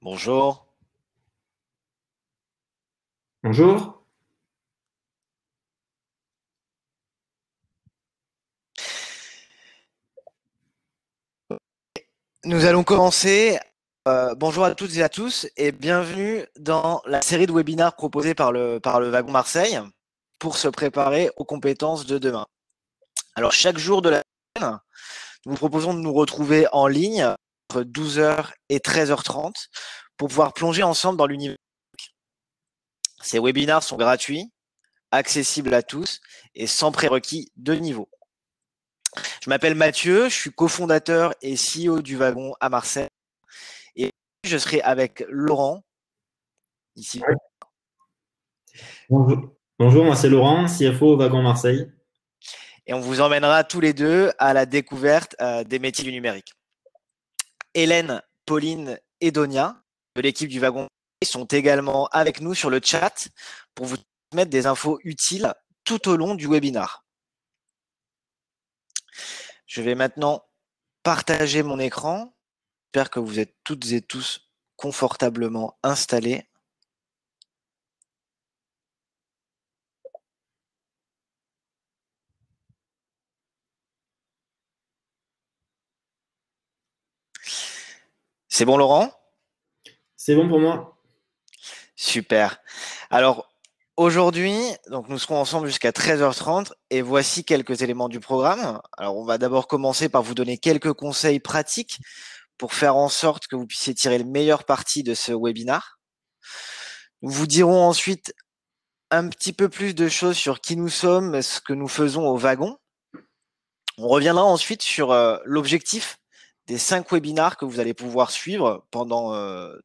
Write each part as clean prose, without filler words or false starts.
Bonjour. Bonjour. Nous allons commencer. Bonjour à toutes et à tous et bienvenue dans la série de webinaires proposée par le Wagon Marseille pour se préparer aux compétences de demain. Alors, chaque jour de la semaine, nous vous proposons de nous retrouver en ligne entre 12h et 13h30 pour pouvoir plonger ensemble dans l'univers. Ces webinaires sont gratuits, accessibles à tous et sans prérequis de niveau. Je m'appelle Mathieu, je suis cofondateur et CEO du Wagon à Marseille. Et je serai avec Laurent, ici. Ouais. Bonjour. Bonjour, moi c'est Laurent, CFO au Wagon Marseille. Et on vous emmènera tous les deux à la découverte des métiers du numérique. Hélène, Pauline et Donia, de l'équipe du Wagon, sont également avec nous sur le chat pour vous mettre des infos utiles tout au long du webinar. Je vais maintenant partager mon écran. J'espère que vous êtes toutes et tous confortablement installés. C'est bon, Laurent? C'est bon pour moi? Super. Alors, aujourd'hui, donc nous serons ensemble jusqu'à 13h30 et voici quelques éléments du programme. Alors, on va d'abord commencer par vous donner quelques conseils pratiques pour faire en sorte que vous puissiez tirer le meilleur parti de ce webinar. Nous vous dirons ensuite un petit peu plus de choses sur qui nous sommes, ce que nous faisons au wagon. On reviendra ensuite sur l'objectif des 5 webinars que vous allez pouvoir suivre pendant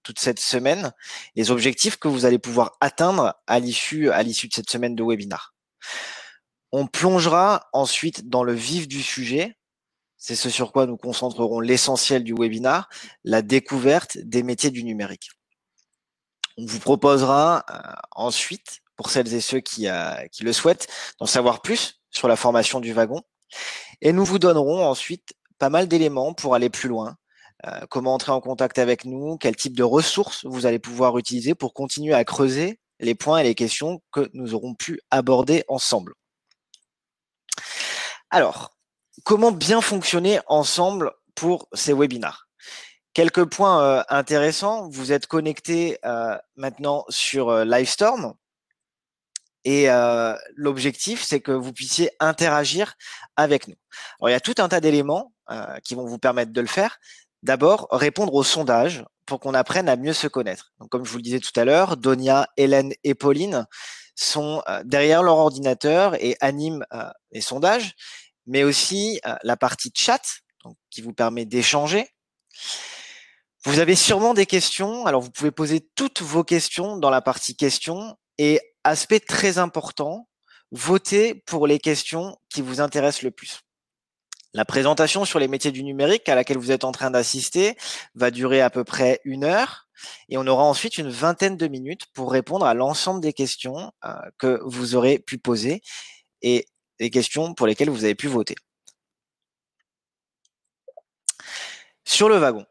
toute cette semaine, les objectifs que vous allez pouvoir atteindre à l'issue de cette semaine de webinars. On plongera ensuite dans le vif du sujet. C'est ce sur quoi nous concentrerons l'essentiel du webinar, la découverte des métiers du numérique. On vous proposera ensuite, pour celles et ceux qui le souhaitent, d'en savoir plus sur la formation du wagon. Et nous vous donnerons ensuite pas mal d'éléments pour aller plus loin. Comment entrer en contact avec nous, quel type de ressources vous allez pouvoir utiliser pour continuer à creuser les points et les questions que nous aurons pu aborder ensemble. Alors, comment bien fonctionner ensemble pour ces webinars? Quelques points intéressants. Vous êtes connecté maintenant sur Livestorm. Et l'objectif, c'est que vous puissiez interagir avec nous. Alors, il y a tout un tas d'éléments qui vont vous permettre de le faire. D'abord, répondre au sondage pour qu'on apprenne à mieux se connaître. Donc, comme je vous le disais tout à l'heure, Donia, Hélène et Pauline sont derrière leur ordinateur et animent les sondages, mais aussi la partie chat, donc, qui vous permet d'échanger. Vous avez sûrement des questions, alors vous pouvez poser toutes vos questions dans la partie questions et aspect très important, votez pour les questions qui vous intéressent le plus. La présentation sur les métiers du numérique à laquelle vous êtes en train d'assister va durer à peu près 1 heure et on aura ensuite une vingtaine de minutes pour répondre à l'ensemble des questions que vous aurez pu poser et les questions pour lesquelles vous avez pu voter. Sur le wagon,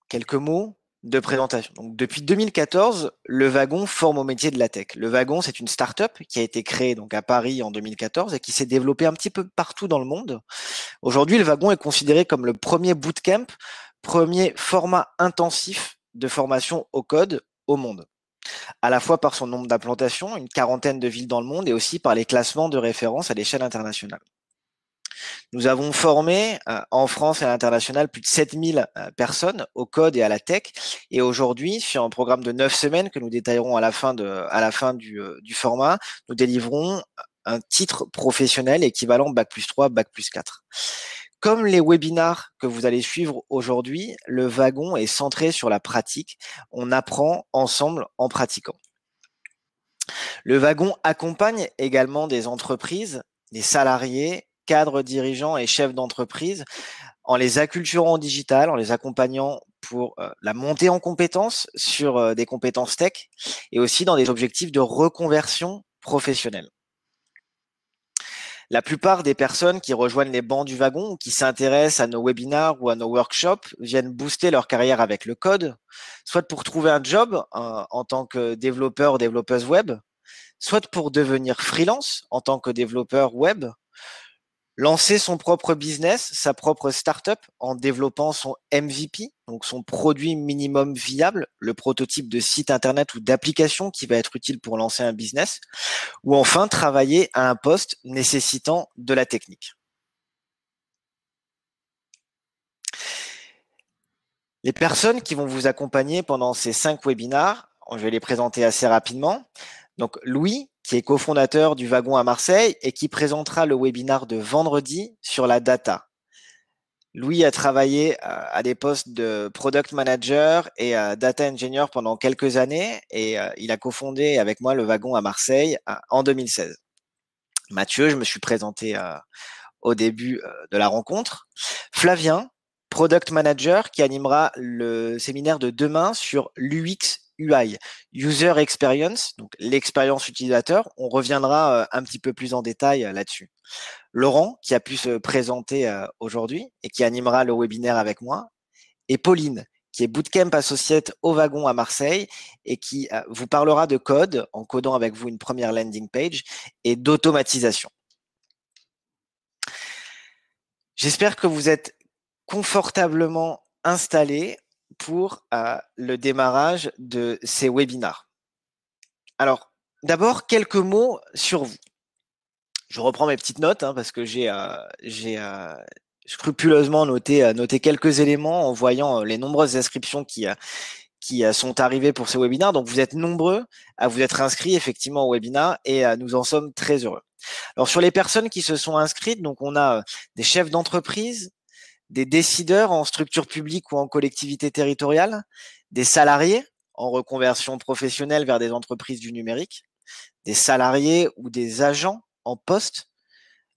quelques mots de présentation. Donc, depuis 2014, le wagon forme au métier de la tech. Le wagon, c'est une start-up qui a été créée donc à Paris en 2014 et qui s'est développée un petit peu partout dans le monde. Aujourd'hui, le wagon est considéré comme le premier bootcamp, premier format intensif de formation au code au monde, à la fois par son nombre d'implantations, une quarantaine de villes dans le monde, et aussi par les classements de référence à l'échelle internationale. Nous avons formé en France et à l'international plus de 7000 personnes au code et à la tech. Et aujourd'hui, sur un programme de 9 semaines que nous détaillerons à la fin du format, nous délivrons un titre professionnel équivalent Bac+3, Bac+4. Comme les webinars que vous allez suivre aujourd'hui, le wagon est centré sur la pratique. On apprend ensemble en pratiquant. Le wagon accompagne également des entreprises, des salariés, cadres dirigeants et chefs d'entreprise en les acculturant au digital, en les accompagnant pour la montée en compétences sur des compétences tech et aussi dans des objectifs de reconversion professionnelle. La plupart des personnes qui rejoignent les bancs du wagon ou qui s'intéressent à nos webinars ou à nos workshops viennent booster leur carrière avec le code, soit pour trouver un job en tant que développeur ou développeuse web, soit pour devenir freelance en tant que développeur web, lancer son propre business, sa propre startup en développant son MVP, donc son produit minimum viable, le prototype de site internet ou d'application qui va être utile pour lancer un business, ou enfin travailler à un poste nécessitant de la technique. Les personnes qui vont vous accompagner pendant ces 5 webinars, je vais les présenter assez rapidement. Donc Louis, qui est cofondateur du Wagon à Marseille et qui présentera le webinar de vendredi sur la data. Louis a travaillé à des postes de product manager et data engineer pendant quelques années et il a cofondé avec moi le Wagon à Marseille en 2016. Mathieu, je me suis présenté au début de la rencontre. Flavien, product manager, qui animera le séminaire de demain sur l'UX UI, User Experience, donc l'expérience utilisateur. On reviendra un petit peu plus en détail là-dessus. Laurent, qui a pu se présenter aujourd'hui et qui animera le webinaire avec moi. Et Pauline, qui est Bootcamp Associate au Wagon à Marseille et qui vous parlera de code en codant avec vous une première landing page et d'automatisation. J'espère que vous êtes confortablement installés pour le démarrage de ces webinars. Alors, d'abord, quelques mots sur vous. Je reprends mes petites notes parce que j'ai scrupuleusement noté quelques éléments en voyant les nombreuses inscriptions qui sont arrivées pour ce webinaire. Donc, vous êtes nombreux à vous être inscrits effectivement au webinar et nous en sommes très heureux. Alors, sur les personnes qui se sont inscrites, donc on a des chefs d'entreprise, des décideurs en structure publique ou en collectivité territoriale, des salariés en reconversion professionnelle vers des entreprises du numérique, des salariés ou des agents en poste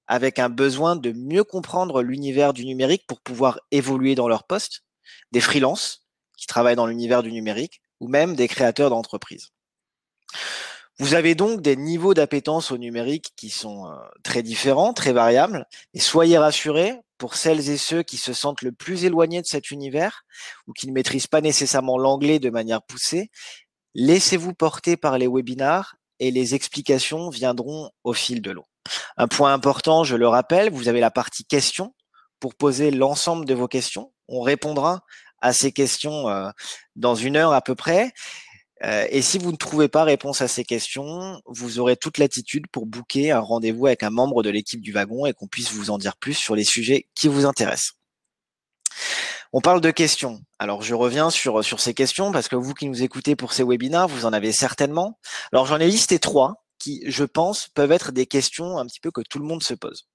avec un besoin de mieux comprendre l'univers du numérique pour pouvoir évoluer dans leur poste, des freelances qui travaillent dans l'univers du numérique ou même des créateurs d'entreprises. Vous avez donc des niveaux d'appétence au numérique qui sont très différents, très variables, et soyez rassurés, pour celles et ceux qui se sentent le plus éloignés de cet univers ou qui ne maîtrisent pas nécessairement l'anglais de manière poussée, laissez-vous porter par les webinars et les explications viendront au fil de l'eau. Un point important, je le rappelle, vous avez la partie questions pour poser l'ensemble de vos questions. On répondra à ces questions dans 1 heure à peu près. Et si vous ne trouvez pas réponse à ces questions, vous aurez toute l'attitude pour booker un rendez-vous avec un membre de l'équipe du wagon et qu'on puisse vous en dire plus sur les sujets qui vous intéressent. On parle de questions. Alors, je reviens sur ces questions parce que vous qui nous écoutez pour ces webinaires, vous en avez certainement. Alors, j'en ai listé 3 qui, je pense, peuvent être des questions un petit peu que tout le monde se pose.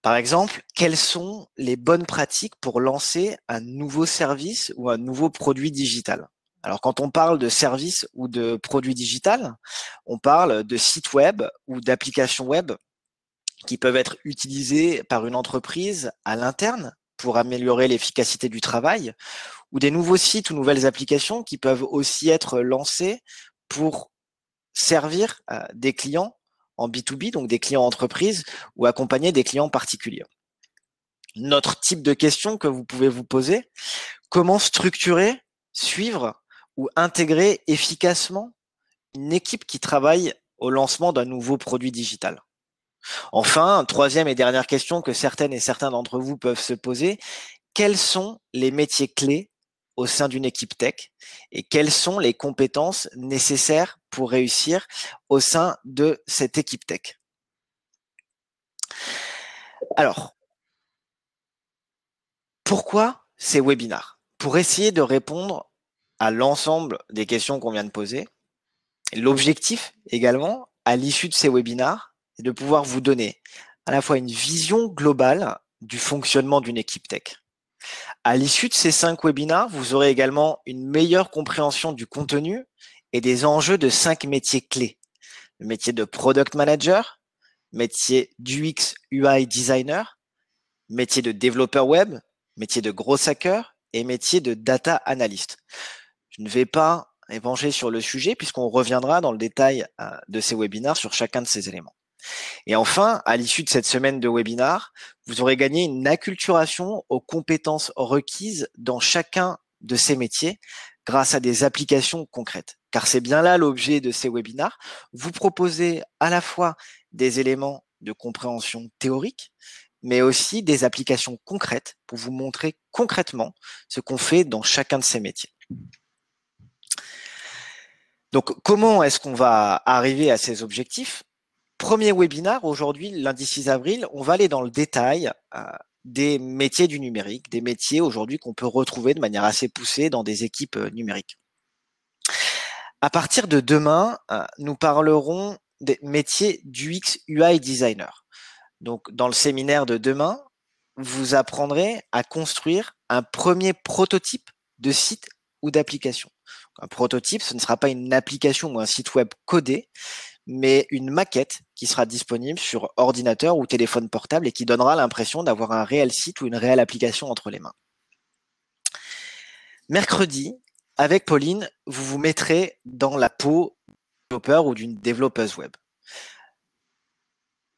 Par exemple, quelles sont les bonnes pratiques pour lancer un nouveau service ou un nouveau produit digital ? Alors, quand on parle de service ou de produit digital, on parle de sites web ou d'applications web qui peuvent être utilisées par une entreprise à l'interne pour améliorer l'efficacité du travail, ou des nouveaux sites ou nouvelles applications qui peuvent aussi être lancés pour servir des clients en B2B, donc des clients entreprises, ou accompagner des clients particuliers. Notre type de question que vous pouvez vous poser, comment structurer, suivre ou intégrer efficacement une équipe qui travaille au lancement d'un nouveau produit digital. Enfin, 3e et dernière question que certaines et certains d'entre vous peuvent se poser, quels sont les métiers clés au sein d'une équipe tech et quelles sont les compétences nécessaires pour réussir au sein de cette équipe tech? Alors, pourquoi ces webinars? Pour essayer de répondre à l'ensemble des questions qu'on vient de poser. L'objectif également, à l'issue de ces webinars, est de pouvoir vous donner à la fois une vision globale du fonctionnement d'une équipe tech. À l'issue de ces 5 webinars, vous aurez également une meilleure compréhension du contenu et des enjeux de 5 métiers clés. Le métier de product manager, métier d'UX UI designer, métier de développeur web, métier de gros hacker et métier de data analyst. Je ne vais pas épancher sur le sujet puisqu'on reviendra dans le détail de ces webinaires sur chacun de ces éléments. Et enfin, à l'issue de cette semaine de webinar, vous aurez gagné une acculturation aux compétences requises dans chacun de ces métiers grâce à des applications concrètes. Car c'est bien là l'objet de ces webinars. Vous proposez à la fois des éléments de compréhension théorique, mais aussi des applications concrètes pour vous montrer concrètement ce qu'on fait dans chacun de ces métiers. Donc, comment est-ce qu'on va arriver à ces objectifs? Premier webinar, aujourd'hui, lundi 6 avril, on va aller dans le détail des métiers du numérique, des métiers aujourd'hui qu'on peut retrouver de manière assez poussée dans des équipes numériques. À partir de demain, nous parlerons des métiers d'UX UI designer. Donc, dans le séminaire de demain, vous apprendrez à construire un premier prototype de site ou d'application. Un prototype, ce ne sera pas une application ou un site web codé, mais une maquette qui sera disponible sur ordinateur ou téléphone portable et qui donnera l'impression d'avoir un réel site ou une réelle application entre les mains. Mercredi, avec Pauline, vous vous mettrez dans la peau d'un développeur ou d'une développeuse web.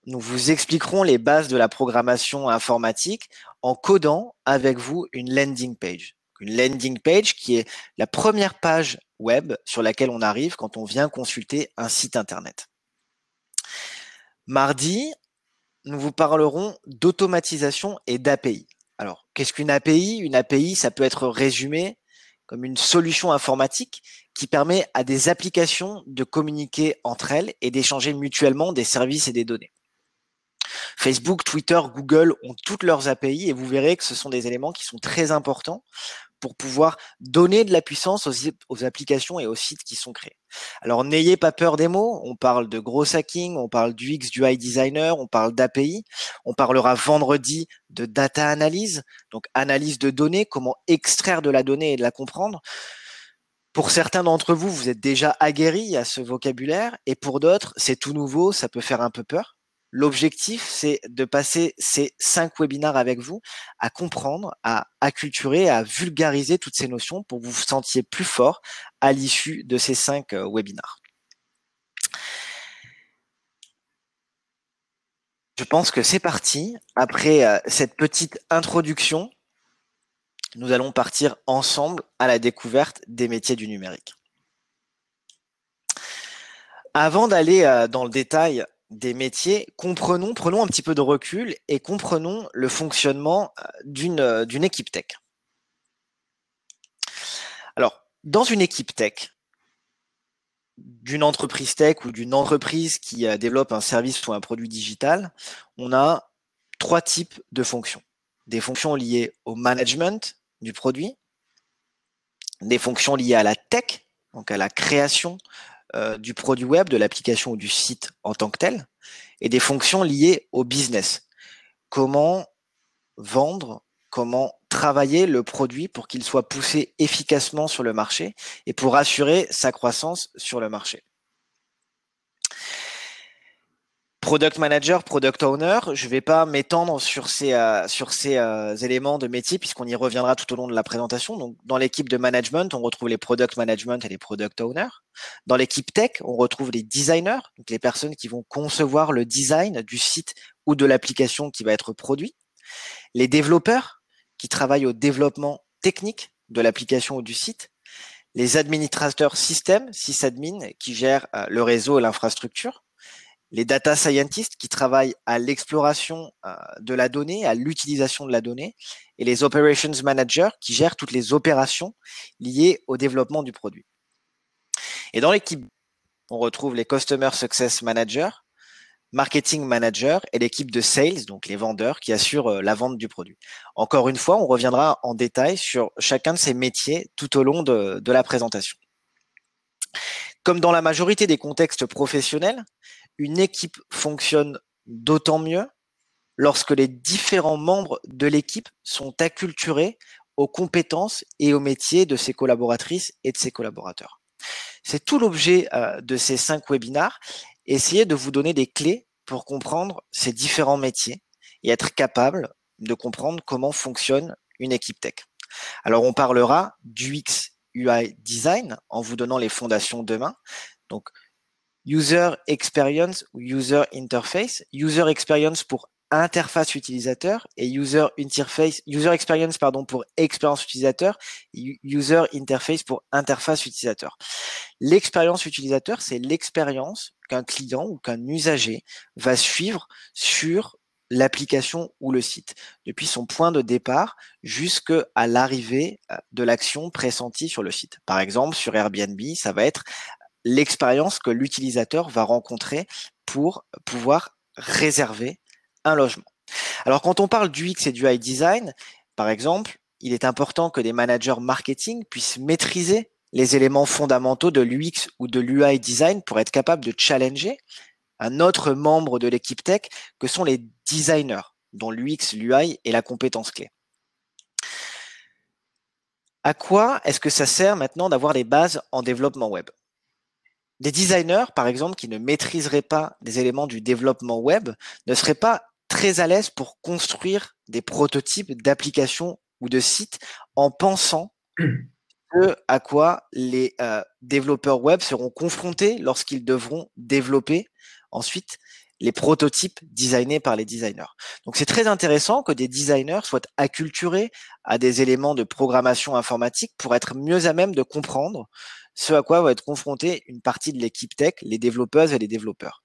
Nous vous expliquerons les bases de la programmation informatique en codant avec vous une landing page. Une landing page qui est la première page web sur laquelle on arrive quand on vient consulter un site internet. Mardi, nous vous parlerons d'automatisation et d'API. Alors, qu'est-ce qu'une API? Une API, ça peut être résumé comme une solution informatique qui permet à des applications de communiquer entre elles et d'échanger mutuellement des services et des données. Facebook, Twitter, Google ont toutes leurs API et vous verrez que ce sont des éléments qui sont très importants pour pouvoir donner de la puissance aux applications et aux sites qui sont créés. Alors, n'ayez pas peur des mots. On parle de gros hacking, on parle d'UX, UI designer, on parle d'API. On parlera vendredi de data analyse, donc analyse de données, comment extraire de la donnée et de la comprendre. Pour certains d'entre vous, vous êtes déjà aguerris à ce vocabulaire et pour d'autres, c'est tout nouveau, ça peut faire un peu peur. L'objectif, c'est de passer ces 5 webinaires avec vous à comprendre, à acculturer, à vulgariser toutes ces notions pour que vous vous sentiez plus fort à l'issue de ces 5 webinaires. Je pense que c'est parti. Après cette petite introduction, nous allons partir ensemble à la découverte des métiers du numérique. Avant d'aller dans le détail des métiers, prenons un petit peu de recul et comprenons le fonctionnement d'une équipe tech. Alors, dans une équipe tech, d'une entreprise tech ou d'une entreprise qui développe un service ou un produit digital, on a 3 types de fonctions. Des fonctions liées au management du produit, des fonctions liées à la tech, donc à la création du produit web, de l'application ou du site en tant que tel, et des fonctions liées au business. Comment vendre, comment travailler le produit pour qu'il soit poussé efficacement sur le marché et pour assurer sa croissance sur le marché. Product manager, product owner, je ne vais pas m'étendre sur ces éléments de métier puisqu'on y reviendra tout au long de la présentation. Donc, dans l'équipe de management, on retrouve les product management et les product owners. Dans l'équipe tech, on retrouve les designers, donc les personnes qui vont concevoir le design du site ou de l'application qui va être produit. Les développeurs qui travaillent au développement technique de l'application ou du site. Les administrateurs système, sysadmin, qui gèrent le réseau et l'infrastructure. Les data scientists qui travaillent à l'exploration de la donnée, à l'utilisation de la donnée, et les operations managers qui gèrent toutes les opérations liées au développement du produit. Et dans l'équipe, on retrouve les customer success managers, marketing manager et l'équipe de sales, donc les vendeurs qui assurent la vente du produit. Encore une fois, on reviendra en détail sur chacun de ces métiers tout au long de la présentation. Comme dans la majorité des contextes professionnels, une équipe fonctionne d'autant mieux lorsque les différents membres de l'équipe sont acculturés aux compétences et aux métiers de ses collaboratrices et de ses collaborateurs. C'est tout l'objet de ces 5 webinaires. Essayer de vous donner des clés pour comprendre ces différents métiers et être capable de comprendre comment fonctionne une équipe tech. Alors, on parlera d'UX UI design en vous donnant les fondations demain. Donc, User experience ou user interface. User experience pour interface utilisateur et user experience pour expérience utilisateur et user interface pour interface utilisateur. L'expérience utilisateur, c'est l'expérience qu'un client ou qu'un usager va suivre sur l'application ou le site, depuis son point de départ jusqu'à l'arrivée de l'action pressentie sur le site. Par exemple, sur Airbnb, ça va être l'expérience que l'utilisateur va rencontrer pour pouvoir réserver un logement. Alors, quand on parle du UX et du UI design, par exemple, il est important que des managers marketing puissent maîtriser les éléments fondamentaux de l'UX ou de l'UI design pour être capable de challenger un autre membre de l'équipe tech que sont les designers, dont l'UX, l'UI est la compétence clé. À quoi est-ce que ça sert maintenant d'avoir des bases en développement web? Des designers, par exemple, qui ne maîtriseraient pas des éléments du développement web, ne seraient pas très à l'aise pour construire des prototypes d'applications ou de sites en pensant à quoi les développeurs web seront confrontés lorsqu'ils devront développer ensuite les prototypes designés par les designers. Donc c'est très intéressant que des designers soient acculturés à des éléments de programmation informatique pour être mieux à même de comprendre ce à quoi va être confrontée une partie de l'équipe tech, les développeuses et les développeurs.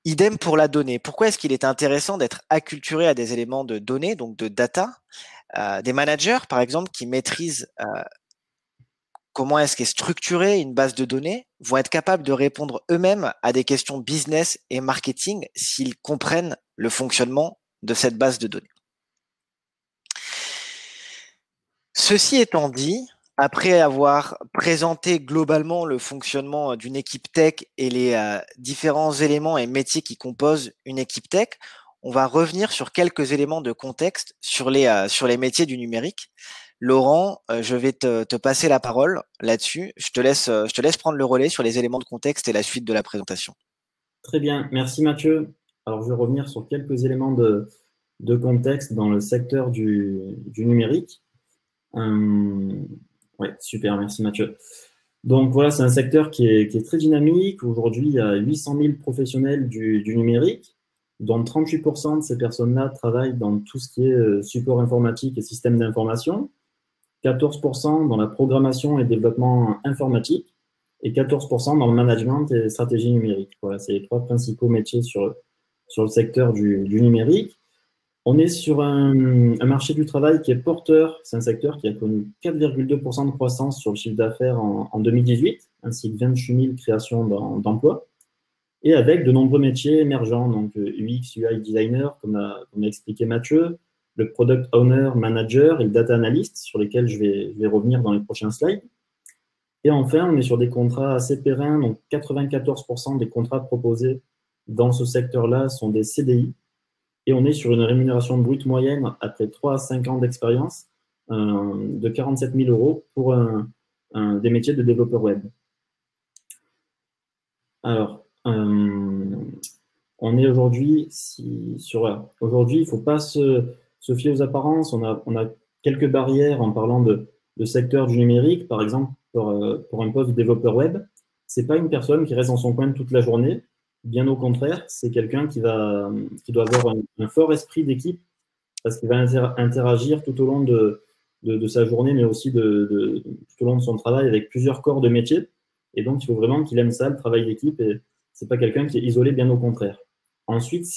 Idem pour la donnée. Pourquoi est-ce qu'il est intéressant d'être acculturé à des éléments de données, donc de data? Des managers, par exemple, qui maîtrisent comment est-ce qu'est structurée une base de données, vont être capables de répondre eux-mêmes à des questions business et marketing s'ils comprennent le fonctionnement de cette base de données. Ceci étant dit, après avoir présenté globalement le fonctionnement d'une équipe tech et les différents éléments et métiers qui composent une équipe tech, on va revenir sur quelques éléments de contexte sur les métiers du numérique. Laurent, je vais te passer la parole là-dessus. Je te laisse prendre le relais sur les éléments de contexte et la suite de la présentation. Très bien, merci Mathieu. Alors, je vais revenir sur quelques éléments de contexte dans le secteur du numérique. Ouais, super, merci Mathieu. Donc voilà, c'est un secteur qui est très dynamique. Aujourd'hui, il y a 800 000 professionnels du numérique, dont 38% de ces personnes-là travaillent dans tout ce qui est support informatique et système d'information, 14% dans la programmation et développement informatique et 14% dans le management et stratégie numérique. Voilà, c'est les trois principaux métiers sur le secteur du numérique. On est sur un marché du travail qui est porteur. C'est un secteur qui a connu 4,2% de croissance sur le chiffre d'affaires en 2018, ainsi que 28 000 créations d'emplois, et avec de nombreux métiers émergents, donc UX, UI designer, comme a expliqué Mathieu, le product owner, manager et le data analyst, sur lesquels je vais revenir dans les prochains slides. Et enfin, on est sur des contrats assez pérennes, donc 94% des contrats proposés dans ce secteur-là sont des CDI, et on est sur une rémunération brute moyenne, après 3 à 5 ans d'expérience, de 47 000 € pour des métiers de développeur web. Alors, on est aujourd'hui Aujourd'hui, il ne faut pas se fier aux apparences. On a quelques barrières en parlant de secteur du numérique. Par exemple, pour un poste de développeur web, ce n'est pas une personne qui reste dans son coin toute la journée. Bien au contraire, c'est quelqu'un qui doit avoir un fort esprit d'équipe parce qu'il va interagir tout au long de sa journée, mais aussi tout au long de son travail avec plusieurs corps de métier. Et donc, il faut vraiment qu'il aime ça, le travail d'équipe, et ce n'est pas quelqu'un qui est isolé, bien au contraire. Ensuite,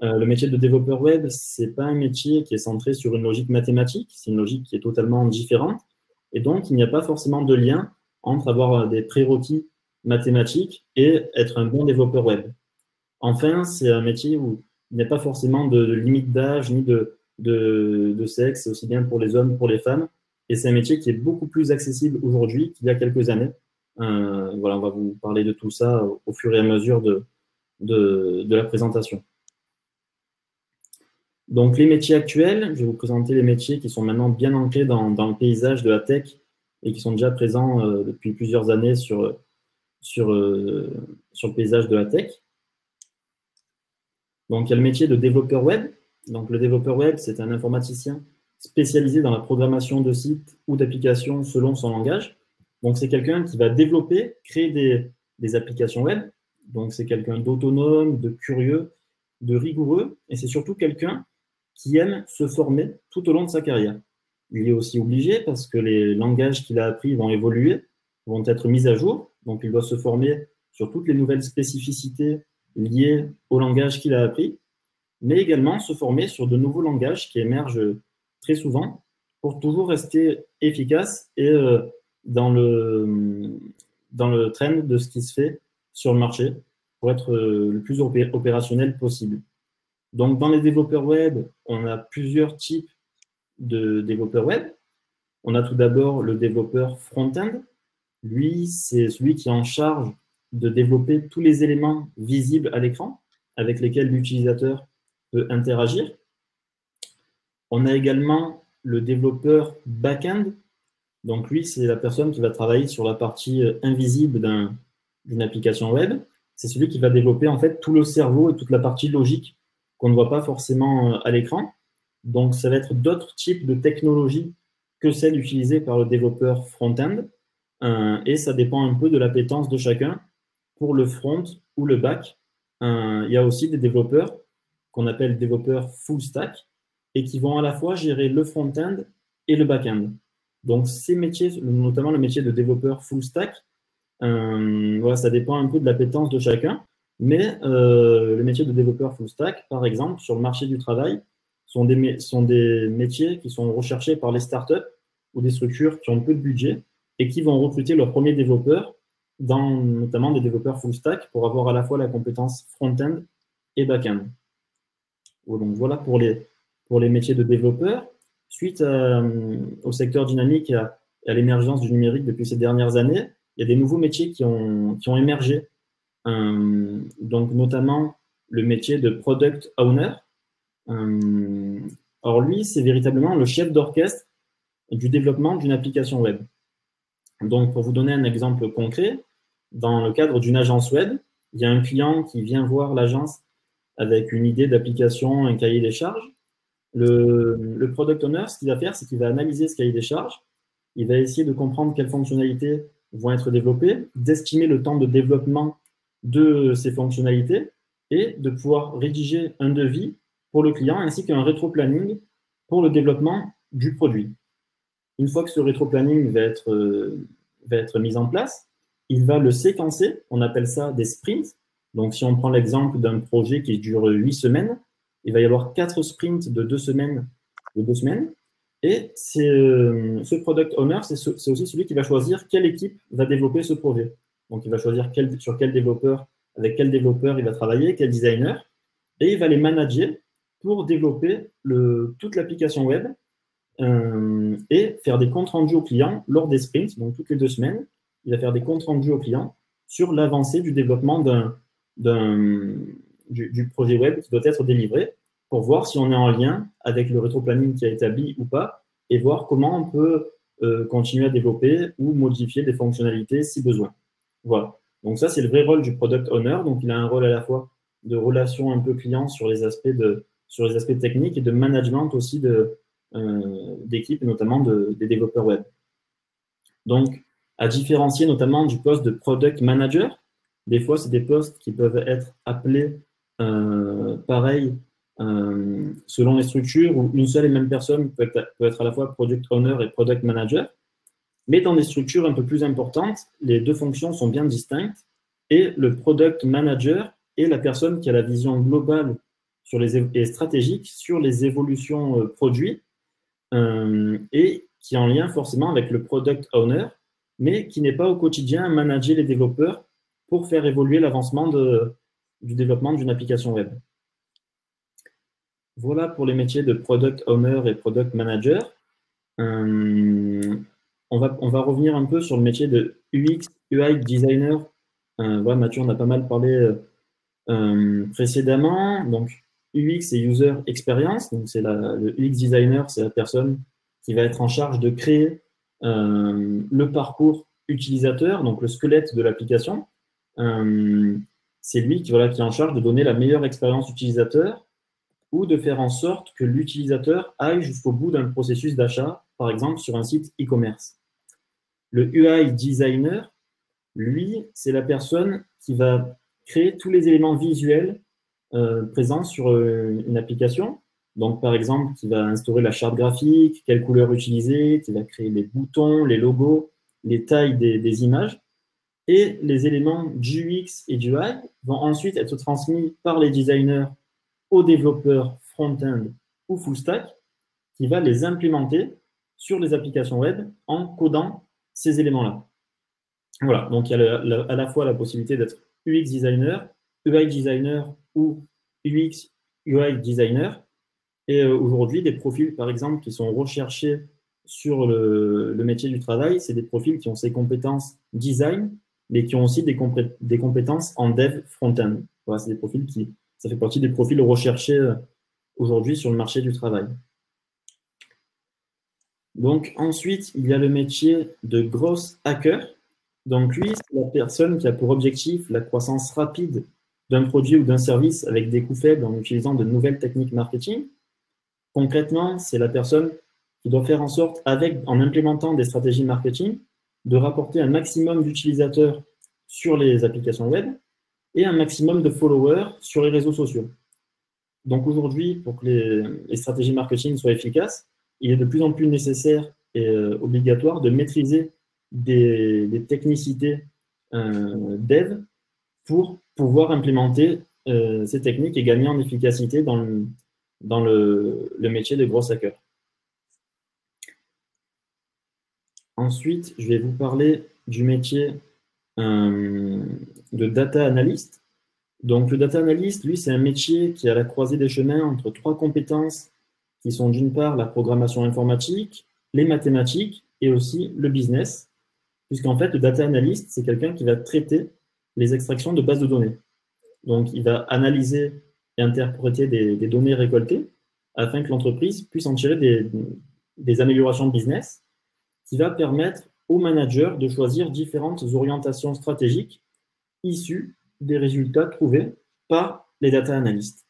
le métier de développeur web, ce n'est pas un métier qui est centré sur une logique mathématique, c'est une logique qui est totalement différente. Et donc, il n'y a pas forcément de lien entre avoir des prérequis mathématiques et être un bon développeur web. Enfin, c'est un métier où il n'y a pas forcément de limite d'âge ni de sexe, aussi bien pour les hommes que pour les femmes. Et c'est un métier qui est beaucoup plus accessible aujourd'hui qu'il y a quelques années. Voilà, on va vous parler de tout ça au fur et à mesure de la présentation. Donc, les métiers actuels, je vais vous présenter les métiers qui sont maintenant bien ancrés dans le paysage de la tech et qui sont déjà présents depuis plusieurs années sur le paysage de la tech. Donc, il y a le métier de développeur web. Donc, le développeur web, c'est un informaticien spécialisé dans la programmation de sites ou d'applications selon son langage. Donc, c'est quelqu'un qui va développer, créer des applications web. Donc, c'est quelqu'un d'autonome, de curieux, de rigoureux, et c'est surtout quelqu'un qui aime se former tout au long de sa carrière. Il est aussi obligé parce que les langages qu'il a appris vont évoluer, vont être mis à jour. Donc, il doit se former sur toutes les nouvelles spécificités liées au langage qu'il a appris, mais également se former sur de nouveaux langages qui émergent très souvent pour toujours rester efficace et dans le trend de ce qui se fait sur le marché pour être le plus opérationnel possible. Donc, dans les développeurs web, on a plusieurs types de développeurs web. On a tout d'abord le développeur front-end. Lui, c'est celui qui est en charge de développer tous les éléments visibles à l'écran avec lesquels l'utilisateur peut interagir. On a également le développeur back-end. Donc, lui, c'est la personne qui va travailler sur la partie invisible d'une application web. C'est celui qui va développer en fait tout le cerveau et toute la partie logique qu'on ne voit pas forcément à l'écran. Donc, ça va être d'autres types de technologies que celles utilisées par le développeur front-end. Et ça dépend un peu de l'appétence de chacun pour le front ou le back. Il y a aussi des développeurs qu'on appelle développeurs full stack et qui vont à la fois gérer le front-end et le back-end. Donc, ces métiers, notamment le métier de développeur full stack, voilà, ça dépend un peu de l'appétence de chacun. Mais le métier de développeur full stack, par exemple, sur le marché du travail, sont des métiers qui sont recherchés par les startups ou des structures qui ont peu de budget et qui vont recruter leurs premiers développeurs, notamment des développeurs full stack, pour avoir à la fois la compétence front-end et back-end. Donc voilà pour les métiers de développeurs. Suite au secteur dynamique et à l'émergence du numérique depuis ces dernières années, il y a des nouveaux métiers qui ont émergé. Donc notamment le métier de product owner. Alors lui, c'est véritablement le chef d'orchestre du développement d'une application web. Donc pour vous donner un exemple concret, dans le cadre d'une agence web, il y a un client qui vient voir l'agence avec une idée d'application, un cahier des charges. Le product owner, ce qu'il va faire, c'est qu'il va analyser ce cahier des charges, il va essayer de comprendre quelles fonctionnalités vont être développées, d'estimer le temps de développement de ces fonctionnalités et de pouvoir rédiger un devis pour le client ainsi qu'un rétro-planning pour le développement du produit. Une fois que ce rétro-planning va être mis en place, il va le séquencer, on appelle ça des sprints. Donc, si on prend l'exemple d'un projet qui dure 8 semaines, il va y avoir 4 sprints de 2 semaines. Et ce product owner, c'est aussi celui qui va choisir quelle équipe va développer ce projet. Donc, il va choisir sur quel développeur, avec quel développeur il va travailler, quel designer, et il va les manager pour développer toute l'application web et faire des comptes rendus aux clients lors des sprints. Donc, toutes les 2 semaines, il va faire des comptes rendus aux clients sur l'avancée du développement du projet web qui doit être délivré pour voir si on est en lien avec le rétro-planning qui a établi ou pas et voir comment on peut continuer à développer ou modifier des fonctionnalités si besoin. Voilà. Donc ça, c'est le vrai rôle du product owner. Donc, il a un rôle à la fois de relation un peu client sur les aspects techniques et de management aussi d'équipe, notamment des développeurs web. Donc, à différencier notamment du poste de product manager, des fois, c'est des postes qui peuvent être appelés pareil selon les structures où une seule et même personne peut être à la fois product owner et product manager. Mais dans des structures un peu plus importantes, les deux fonctions sont bien distinctes et le product manager est la personne qui a la vision globale et stratégique sur les évolutions produits et qui est en lien forcément avec le product owner, mais qui n'est pas au quotidien à manager les développeurs pour faire évoluer l'avancement du développement d'une application web. Voilà pour les métiers de product owner et product manager. On va revenir un peu sur le métier de UX, UI designer. Voilà, Mathieu, on a pas mal parlé précédemment. Donc, UX et User Experience. Donc, le UX designer, c'est la personne qui va être en charge de créer le parcours utilisateur, donc le squelette de l'application. C'est lui qui est en charge de donner la meilleure expérience utilisateur ou de faire en sorte que l'utilisateur aille jusqu'au bout d'un processus d'achat, par exemple sur un site e-commerce. Le UI designer, lui, c'est la personne qui va créer tous les éléments visuels présents sur une application. Donc, par exemple, qui va instaurer la charte graphique, quelle couleur utiliser, qui va créer les boutons, les logos, les tailles des images. Et les éléments du UX et du UI vont ensuite être transmis par les designers aux développeurs front-end ou full stack qui va les implémenter sur les applications web en codant ces éléments-là. Voilà, donc il y a à la fois la possibilité d'être UX designer, UI designer ou UX UI designer. Et aujourd'hui, des profils, par exemple, qui sont recherchés sur le métier du travail, c'est des profils qui ont ces compétences design, mais qui ont aussi des compétences en dev front-end. Voilà, c'est des profils ça fait partie des profils recherchés aujourd'hui sur le marché du travail. Donc ensuite, il y a le métier de growth hacker. Donc lui, c'est la personne qui a pour objectif la croissance rapide d'un produit ou d'un service avec des coûts faibles en utilisant de nouvelles techniques marketing. Concrètement, c'est la personne qui doit faire en sorte, en implémentant des stratégies marketing, de rapporter un maximum d'utilisateurs sur les applications web et un maximum de followers sur les réseaux sociaux. Donc aujourd'hui, pour que les stratégies marketing soient efficaces, il est de plus en plus nécessaire et obligatoire de maîtriser des technicités dev pour pouvoir implémenter ces techniques et gagner en efficacité dans le métier de growth hacker. Ensuite, je vais vous parler du métier de data analyst. Donc, le data analyst, lui, c'est un métier qui est à la croisée des chemins entre trois compétences qui sont d'une part la programmation informatique, les mathématiques et aussi le business, puisqu'en fait, le data analyst, c'est quelqu'un qui va traiter les extractions de bases de données. Donc, il va analyser et interpréter des données récoltées afin que l'entreprise puisse en tirer des améliorations de business qui va permettre aux managers de choisir différentes orientations stratégiques issues des résultats trouvés par les data analysts.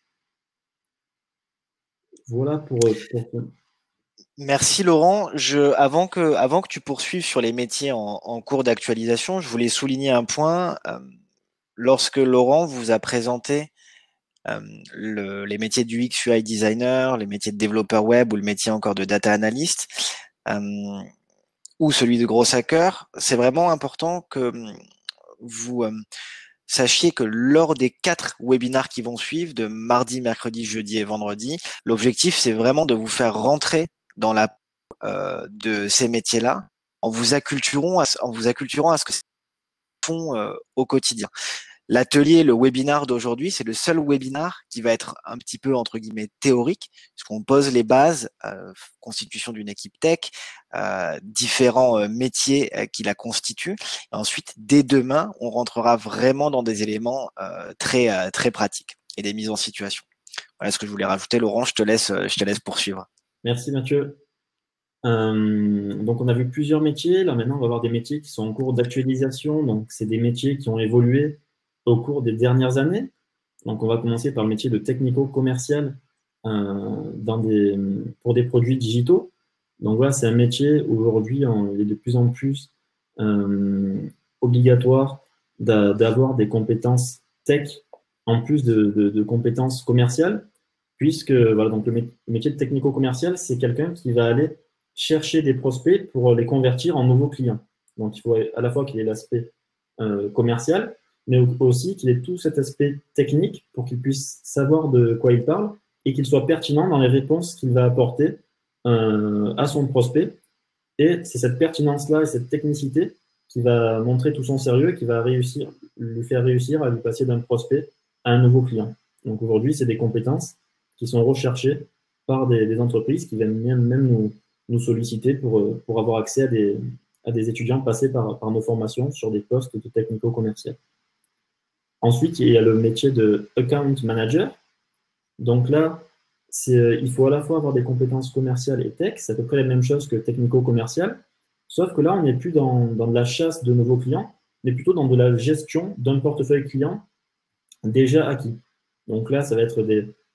Voilà pour Merci Laurent. Avant que tu poursuives sur les métiers en cours d'actualisation, je voulais souligner un point. Lorsque Laurent vous a présenté les métiers du UX UI designer, les métiers de développeur web ou le métier encore de data analyst, ou celui de gros hacker, c'est vraiment important que vous sachiez que lors des 4 webinars qui vont suivre, de mardi, mercredi, jeudi et vendredi, l'objectif, c'est vraiment de vous faire rentrer dans la de ces métiers-là en vous acculturant à ce que font au quotidien. L'atelier, le webinar d'aujourd'hui, c'est le seul webinar qui va être un petit peu, entre guillemets, théorique, puisqu'on pose les bases, constitution d'une équipe tech, différents métiers qui la constituent. Et ensuite, dès demain, on rentrera vraiment dans des éléments très pratiques et des mises en situation. Voilà ce que je voulais rajouter. Laurent, je te laisse poursuivre. Merci Mathieu. Donc on a vu plusieurs métiers. Là maintenant, on va voir des métiers qui sont en cours d'actualisation. Donc c'est des métiers qui ont évolué au cours des dernières années. Donc, on va commencer par le métier de technico-commercial pour des produits digitaux. Donc, voilà, c'est un métier où aujourd'hui, il est de plus en plus obligatoire d'avoir des compétences tech en plus de compétences commerciales, puisque voilà, donc le métier de technico-commercial, c'est quelqu'un qui va aller chercher des prospects pour les convertir en nouveaux clients. Donc, il faut à la fois qu'il ait l'aspect commercial, mais aussi qu'il ait tout cet aspect technique pour qu'il puisse savoir de quoi il parle et qu'il soit pertinent dans les réponses qu'il va apporter à son prospect. Et c'est cette pertinence-là et cette technicité qui va montrer tout son sérieux et qui va lui faire réussir à lui passer d'un prospect à un nouveau client. Donc aujourd'hui, c'est des compétences qui sont recherchées par des entreprises qui viennent même nous solliciter pour avoir accès à des étudiants passés par nos formations sur des postes de technico-commercial. Ensuite, il y a le métier de account manager. Donc là, il faut à la fois avoir des compétences commerciales et tech. C'est à peu près la même chose que technico-commercial. Sauf que là, on n'est plus dans de la chasse de nouveaux clients, mais plutôt dans de la gestion d'un portefeuille client déjà acquis. Donc là, ça va être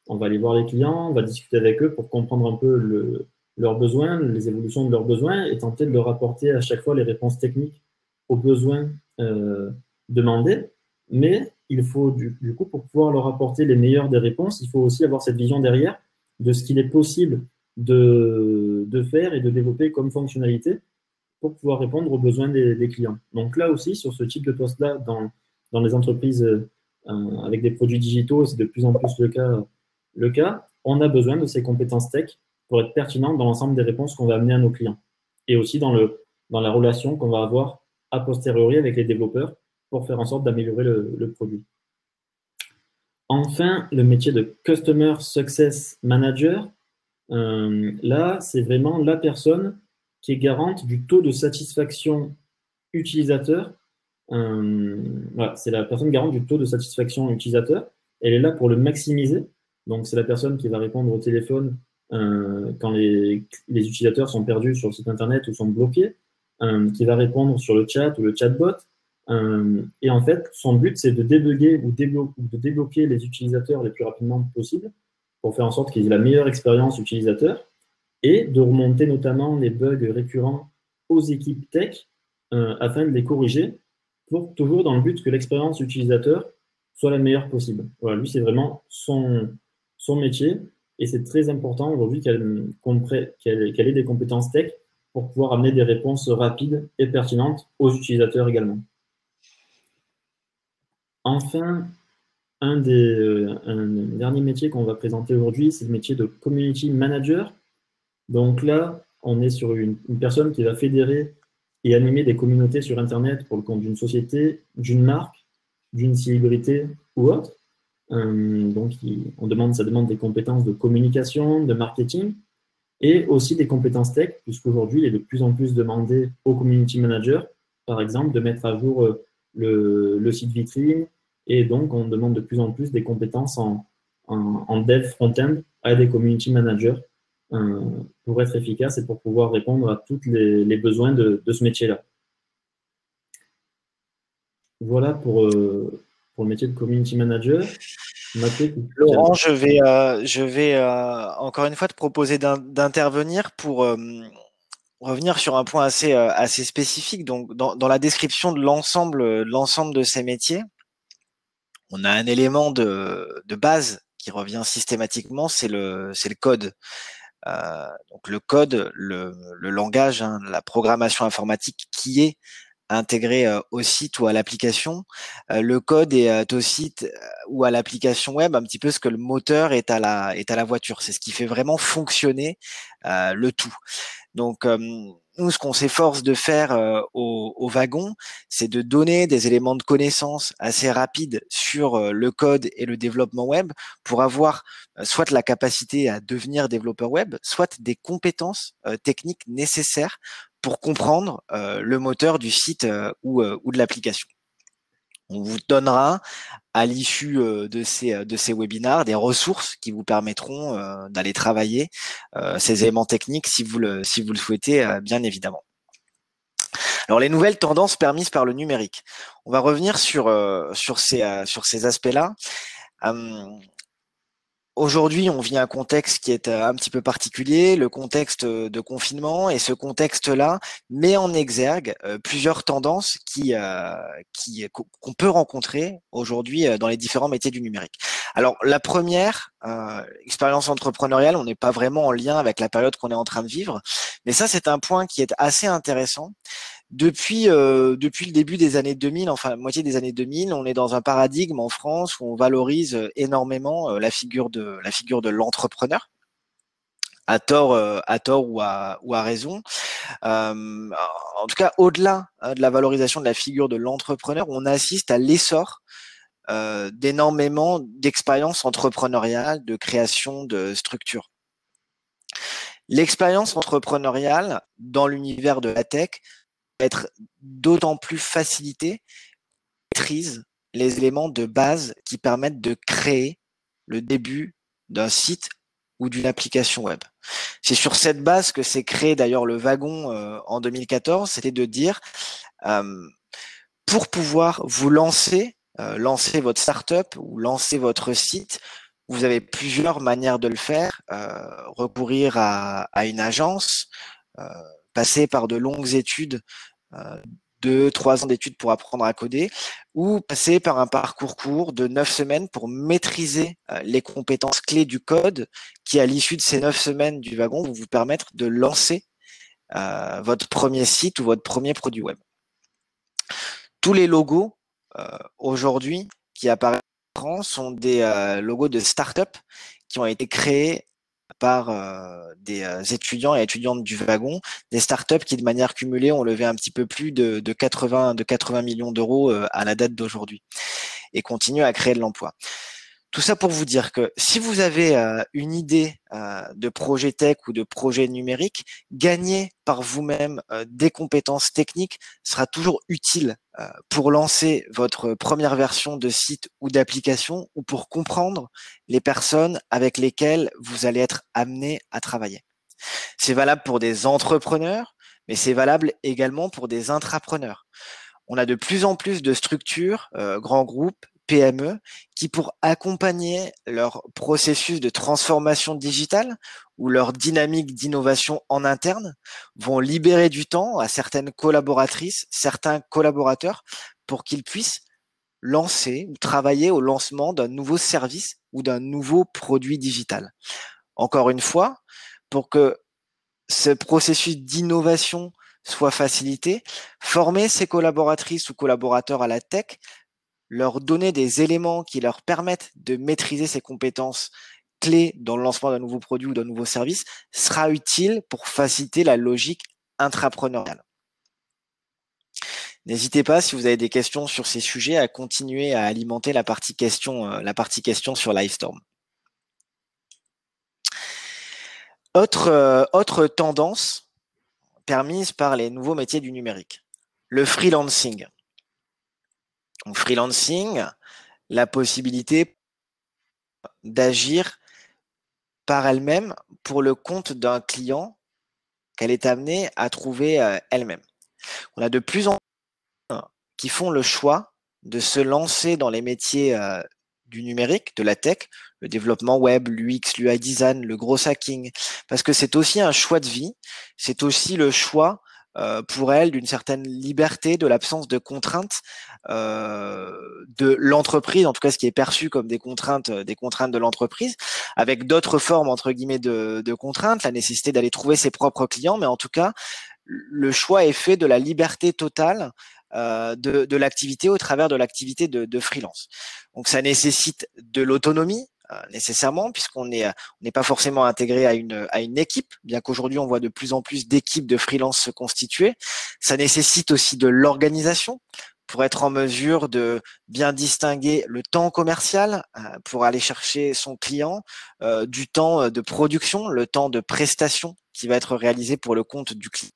on va aller voir les clients, on va discuter avec eux pour comprendre un peu leurs besoins, les évolutions de leurs besoins et tenter de leur apporter à chaque fois les réponses techniques aux besoins demandés. Mais il faut, du coup, pour pouvoir leur apporter les meilleures des réponses, il faut aussi avoir cette vision derrière de ce qu'il est possible de faire et de développer comme fonctionnalité pour pouvoir répondre aux besoins des clients. Donc là aussi, sur ce type de poste-là, dans les entreprises avec des produits digitaux, c'est de plus en plus le cas, on a besoin de ces compétences tech pour être pertinent dans l'ensemble des réponses qu'on va amener à nos clients. Et aussi dans la relation qu'on va avoir a posteriori avec les développeurs pour faire en sorte d'améliorer le produit. Enfin, le métier de Customer Success Manager, là, c'est vraiment la personne qui est garante du taux de satisfaction utilisateur. Voilà, c'est la personne garante du taux de satisfaction utilisateur. Elle est là pour le maximiser. Donc, c'est la personne qui va répondre au téléphone quand les utilisateurs sont perdus sur le site internet ou sont bloqués, qui va répondre sur le chat ou le chatbot. Et en fait, son but, c'est de débugger ou de débloquer les utilisateurs les plus rapidement possible pour faire en sorte qu'ils aient la meilleure expérience utilisateur et de remonter notamment les bugs récurrents aux équipes tech afin de les corriger pour toujours dans le but que l'expérience utilisateur soit la meilleure possible. Voilà, lui, c'est vraiment son métier et c'est très important aujourd'hui qu'elle ait des compétences tech pour pouvoir amener des réponses rapides et pertinentes aux utilisateurs également. Enfin, un dernier métier qu'on va présenter aujourd'hui, c'est le métier de Community Manager. Donc là, on est sur une personne qui va fédérer et animer des communautés sur Internet pour le compte d'une société, d'une marque, d'une célébrité ou autre. Donc, ça demande des compétences de communication, de marketing et aussi des compétences tech, puisqu'aujourd'hui, il est de plus en plus demandé aux community managers, par exemple, de mettre à jour le site vitrine. Et donc, on demande de plus en plus des compétences en dev front-end à des community managers pour être efficace et pour pouvoir répondre à tous les besoins de ce métier-là. Voilà pour le métier de community manager. Mathieu, Laurent, je vais encore une fois te proposer d'intervenir pour revenir sur un point assez spécifique. Donc, dans la description de l'ensemble de ces métiers, on a un élément de base qui revient systématiquement, c'est le code. Donc le code, le langage, hein, la programmation informatique qui est intégré au site ou à l'application. Le code est au site ou à l'application web un petit peu ce que le moteur est à la voiture. C'est ce qui fait vraiment fonctionner le tout. Donc nous, ce qu'on s'efforce de faire au wagon, c'est de donner des éléments de connaissance assez rapides sur le code et le développement web pour avoir soit la capacité à devenir développeur web, soit des compétences techniques nécessaires pour comprendre le moteur du site ou de l'application. On vous donnera à l'issue de ces webinars des ressources qui vous permettront d'aller travailler ces éléments techniques si vous le souhaitez, bien évidemment. Alors les nouvelles tendances permises par le numérique. On va revenir sur ces aspects-là. Aujourd'hui, on vit un contexte qui est un petit peu particulier, le contexte de confinement, et ce contexte-là met en exergue plusieurs tendances qu'on peut rencontrer aujourd'hui dans les différents métiers du numérique. Alors, la première, expérience entrepreneuriale, on n'est pas vraiment en lien avec la période qu'on est en train de vivre, mais ça, c'est un point qui est assez intéressant. Depuis le début des années 2000, enfin moitié des années 2000, on est dans un paradigme en France où on valorise énormément la figure de l'entrepreneur, à tort ou à raison. En tout cas, au-delà de la valorisation de la figure de l'entrepreneur, on assiste à l'essor d'énormément d'expériences entrepreneuriales, de création de structures. L'expérience entrepreneuriale dans l'univers de la tech être d'autant plus facilité, maîtrise les éléments de base qui permettent de créer le début d'un site ou d'une application web. C'est sur cette base que s'est créé d'ailleurs le wagon en 2014, c'était de dire pour pouvoir vous lancer votre startup ou lancer votre site, vous avez plusieurs manières de le faire. Recourir à une agence, passer par de longues études, 2-3 ans d'études pour apprendre à coder, ou passer par un parcours court de 9 semaines pour maîtriser les compétences clés du code qui, à l'issue de ces 9 semaines du wagon, vont vous permettre de lancer votre premier site ou votre premier produit web. Tous les logos aujourd'hui qui apparaissent sont des logos de start-up qui ont été créés par des étudiants et étudiantes du wagon, des startups qui de manière cumulée ont levé un petit peu plus de 80 millions d'euros à la date d'aujourd'hui et continuent à créer de l'emploi. Tout ça pour vous dire que si vous avez une idée de projet tech ou de projet numérique, gagner par vous-même des compétences techniques sera toujours utile pour lancer votre première version de site ou d'application ou pour comprendre les personnes avec lesquelles vous allez être amené à travailler. C'est valable pour des entrepreneurs, mais c'est valable également pour des intrapreneurs. On a de plus en plus de structures, grands groupes, PME, qui pour accompagner leur processus de transformation digitale ou leur dynamique d'innovation en interne, vont libérer du temps à certaines collaboratrices, certains collaborateurs, pour qu'ils puissent lancer ou travailler au lancement d'un nouveau service ou d'un nouveau produit digital. Encore une fois, pour que ce processus d'innovation soit facilité, former ces collaboratrices ou collaborateurs à la tech, leur donner des éléments qui leur permettent de maîtriser ces compétences clés dans le lancement d'un nouveau produit ou d'un nouveau service sera utile pour faciliter la logique intrapreneuriale. N'hésitez pas, si vous avez des questions sur ces sujets, à continuer à alimenter la partie questions sur Livestorm. Autre tendance permise par les nouveaux métiers du numérique, le freelancing. Donc, freelancing, la possibilité d'agir par elle-même pour le compte d'un client qu'elle est amenée à trouver elle-même. On a de plus en plus qui font le choix de se lancer dans les métiers du numérique, de la tech, le développement web, l'UX, l'UI design, le gros hacking, parce que c'est aussi un choix de vie, c'est aussi le choix pour elle d'une certaine liberté, de l'absence de contraintes de l'entreprise, en tout cas ce qui est perçu comme des contraintes de l'entreprise, avec d'autres formes entre guillemets de contraintes, la nécessité d'aller trouver ses propres clients, mais en tout cas le choix est fait de la liberté totale de l'activité au travers de l'activité de freelance. Donc ça nécessite de l'autonomie nécessairement, puisqu'on n'est pas forcément intégré à une équipe, bien qu'aujourd'hui on voit de plus en plus d'équipes de freelance se constituer. Ça nécessite aussi de l'organisation pour être en mesure de bien distinguer le temps commercial pour aller chercher son client, du temps de production, le temps de prestation qui va être réalisé pour le compte du client.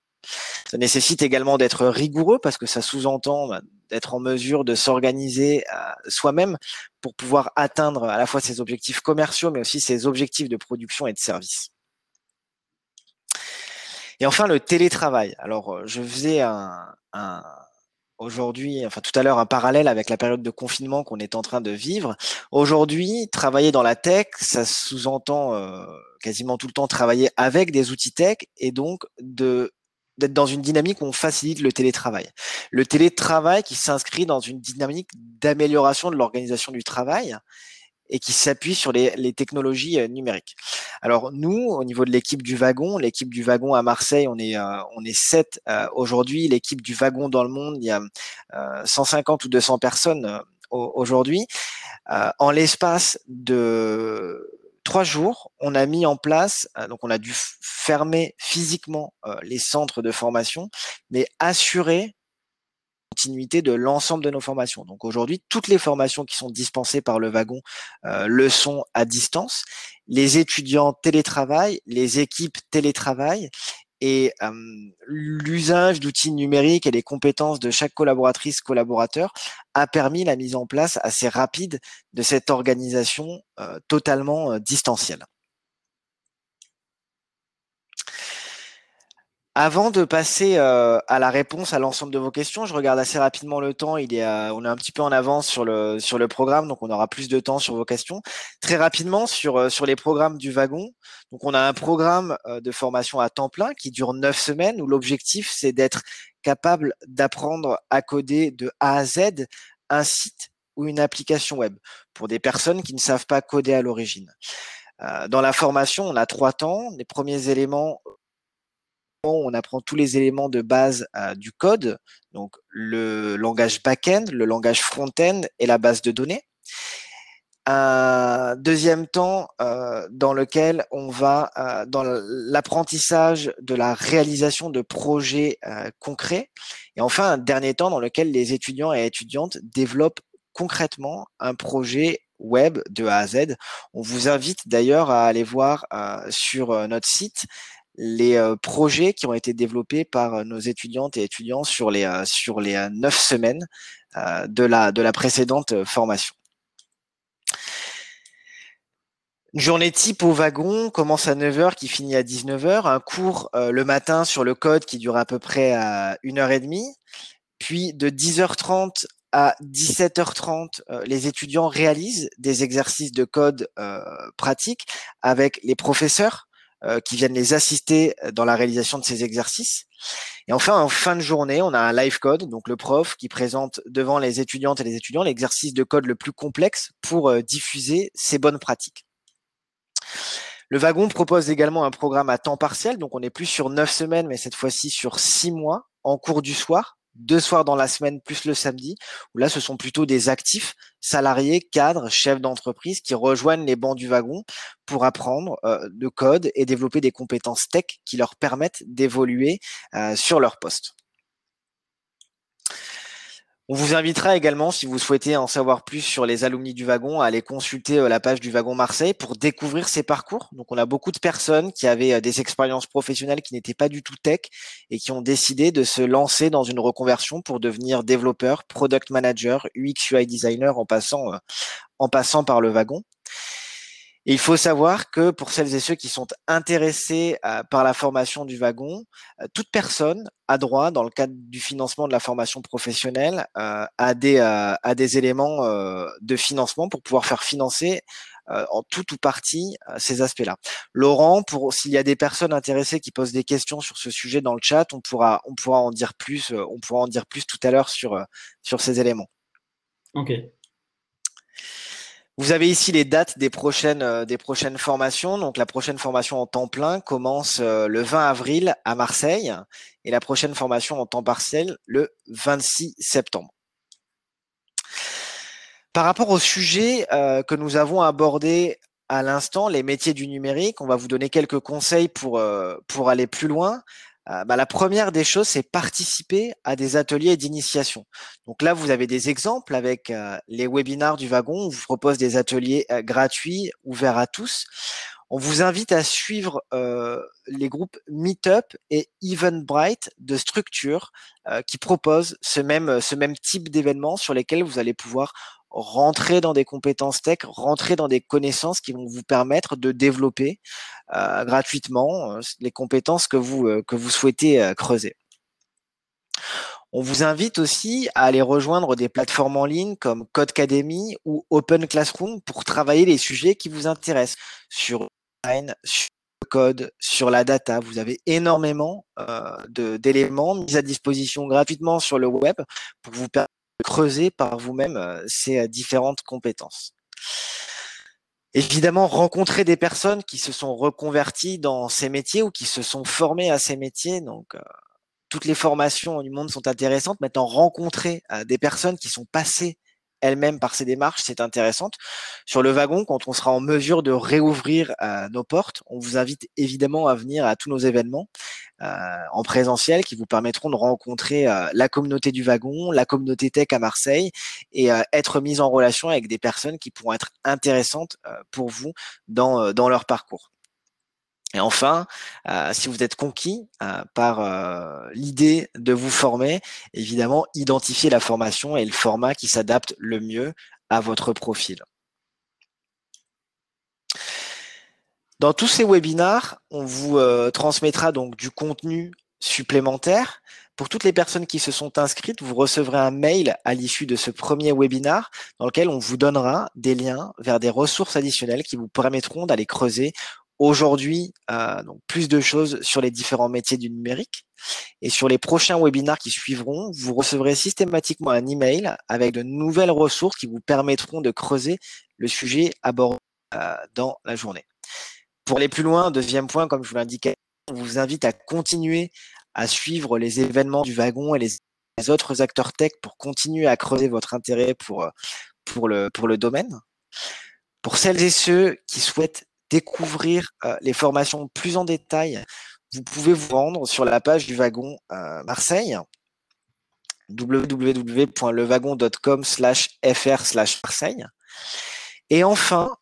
Ça nécessite également d'être rigoureux parce que ça sous-entend d'être en mesure de s'organiser soi-même pour pouvoir atteindre à la fois ses objectifs commerciaux, mais aussi ses objectifs de production et de service. Et enfin, le télétravail. Alors, je faisais aujourd'hui, enfin tout à l'heure, un parallèle avec la période de confinement qu'on est en train de vivre. Aujourd'hui, travailler dans la tech, ça sous-entend quasiment tout le temps travailler avec des outils tech et donc d'être dans une dynamique où on facilite le télétravail. Le télétravail qui s'inscrit dans une dynamique d'amélioration de l'organisation du travail et qui s'appuie sur les technologies numériques. Alors nous, au niveau de l'équipe du wagon à Marseille, on est 7 aujourd'hui. L'équipe du wagon dans le monde, il y a 150 ou 200 personnes aujourd'hui. En l'espace de 3 jours, on a mis en place, donc on a dû fermer physiquement les centres de formation, mais assurer continuité de l'ensemble de nos formations. Donc aujourd'hui, toutes les formations qui sont dispensées par le wagon le sont à distance. Les étudiants télétravaillent, les équipes télétravaillent et l'usage d'outils numériques et les compétences de chaque collaboratrice, collaborateur a permis la mise en place assez rapide de cette organisation totalement distancielle. Avant de passer à la réponse à l'ensemble de vos questions, je regarde assez rapidement le temps. On est un petit peu en avance sur le programme, donc on aura plus de temps sur vos questions. Très rapidement sur les programmes du wagon. Donc on a un programme de formation à temps plein qui dure 9 semaines, où l'objectif c'est d'être capable d'apprendre à coder de A à Z un site ou une application web pour des personnes qui ne savent pas coder à l'origine. Dans la formation, on a 3 temps. Les premiers éléments, on apprend tous les éléments de base du code, donc le langage back-end, le langage front-end et la base de données. Un deuxième temps dans lequel on va dans l'apprentissage de la réalisation de projets concrets. Et enfin, un dernier temps dans lequel les étudiants et étudiantes développent concrètement un projet web de A à Z. On vous invite d'ailleurs à aller voir sur notre site les projets qui ont été développés par nos étudiantes et étudiants sur les 9 semaines de la précédente formation. Une journée type au wagon commence à 9 heures, qui finit à 19 heures. Un cours le matin sur le code qui dure à peu près 1h30. Puis de 10h30 à 17h30, les étudiants réalisent des exercices de code pratiques avec les professeurs qui viennent les assister dans la réalisation de ces exercices. Et enfin, en fin de journée, on a un live code, donc le prof qui présente devant les étudiantes et les étudiants l'exercice de code le plus complexe pour diffuser ces bonnes pratiques. Le wagon propose également un programme à temps partiel, donc on n'est plus sur 9 semaines, mais cette fois-ci sur 6 mois, en cours du soir, 2 soirs dans la semaine plus le samedi, où là ce sont plutôt des actifs, salariés, cadres, chefs d'entreprise qui rejoignent les bancs du wagon pour apprendre le code et développer des compétences tech qui leur permettent d'évoluer sur leur poste. On vous invitera également, si vous souhaitez en savoir plus sur les alumni du wagon, à aller consulter la page du wagon Marseille pour découvrir ces parcours. Donc, on a beaucoup de personnes qui avaient des expériences professionnelles qui n'étaient pas du tout tech et qui ont décidé de se lancer dans une reconversion pour devenir développeur, product manager, UX UI designer en passant par le wagon. Et il faut savoir que pour celles et ceux qui sont intéressés par la formation du wagon, toute personne a droit, dans le cadre du financement de la formation professionnelle, à des éléments de financement pour pouvoir faire financer en tout ou partie ces aspects-là. Laurent, s'il y a des personnes intéressées qui posent des questions sur ce sujet dans le chat, on pourra en dire plus, tout à l'heure sur ces éléments. Ok. Vous avez ici les dates des prochaines formations. Donc, la prochaine formation en temps plein commence le 20 avril à Marseille et la prochaine formation en temps partiel le 26 septembre. Par rapport au sujet que nous avons abordé à l'instant, les métiers du numérique, on va vous donner quelques conseils pour aller plus loin. La première des choses, c'est participer à des ateliers d'initiation. Donc là, vous avez des exemples avec les webinars du wagon. On vous propose des ateliers gratuits, ouverts à tous. On vous invite à suivre les groupes Meetup et Eventbrite de structures qui proposent ce même type d'événements sur lesquels vous allez pouvoir rentrer dans des compétences tech, rentrer dans des connaissances qui vont vous permettre de développer gratuitement les compétences que vous souhaitez creuser. On vous invite aussi à aller rejoindre des plateformes en ligne comme Codecademy ou Open Classroom pour travailler les sujets qui vous intéressent sur le design, sur le code, sur la data. Vous avez énormément d'éléments mis à disposition gratuitement sur le web pour vous permettre de creuser par vous-même ces différentes compétences. Évidemment, rencontrer des personnes qui se sont reconverties dans ces métiers ou qui se sont formées à ces métiers. Donc, toutes les formations du monde sont intéressantes. Maintenant, rencontrer des personnes qui sont passées elles-mêmes par ces démarches, c'est intéressant. Sur le wagon, quand on sera en mesure de réouvrir nos portes, on vous invite évidemment à venir à tous nos événements en présentiel qui vous permettront de rencontrer la communauté du wagon, la communauté tech à Marseille et être mis en relation avec des personnes qui pourront être intéressantes pour vous dans leur parcours. Et enfin, si vous êtes conquis par l'idée de vous former, évidemment, identifiez la formation et le format qui s'adapte le mieux à votre profil. Dans tous ces webinars, on vous transmettra donc du contenu supplémentaire. Pour toutes les personnes qui se sont inscrites, vous recevrez un mail à l'issue de ce premier webinar dans lequel on vous donnera des liens vers des ressources additionnelles qui vous permettront d'aller creuser aujourd'hui donc plus de choses sur les différents métiers du numérique. Et sur les prochains webinars qui suivront, vous recevrez systématiquement un email avec de nouvelles ressources qui vous permettront de creuser le sujet abordé dans la journée. Pour aller plus loin, deuxième point, comme je vous l'indiquais, on vous invite à continuer à suivre les événements du wagon et les autres acteurs tech pour continuer à creuser votre intérêt pour le domaine. Pour celles et ceux qui souhaitent découvrir les formations plus en détail, vous pouvez vous rendre sur la page du wagon Marseille, www.lewagon.com/fr/Marseille. Et enfin,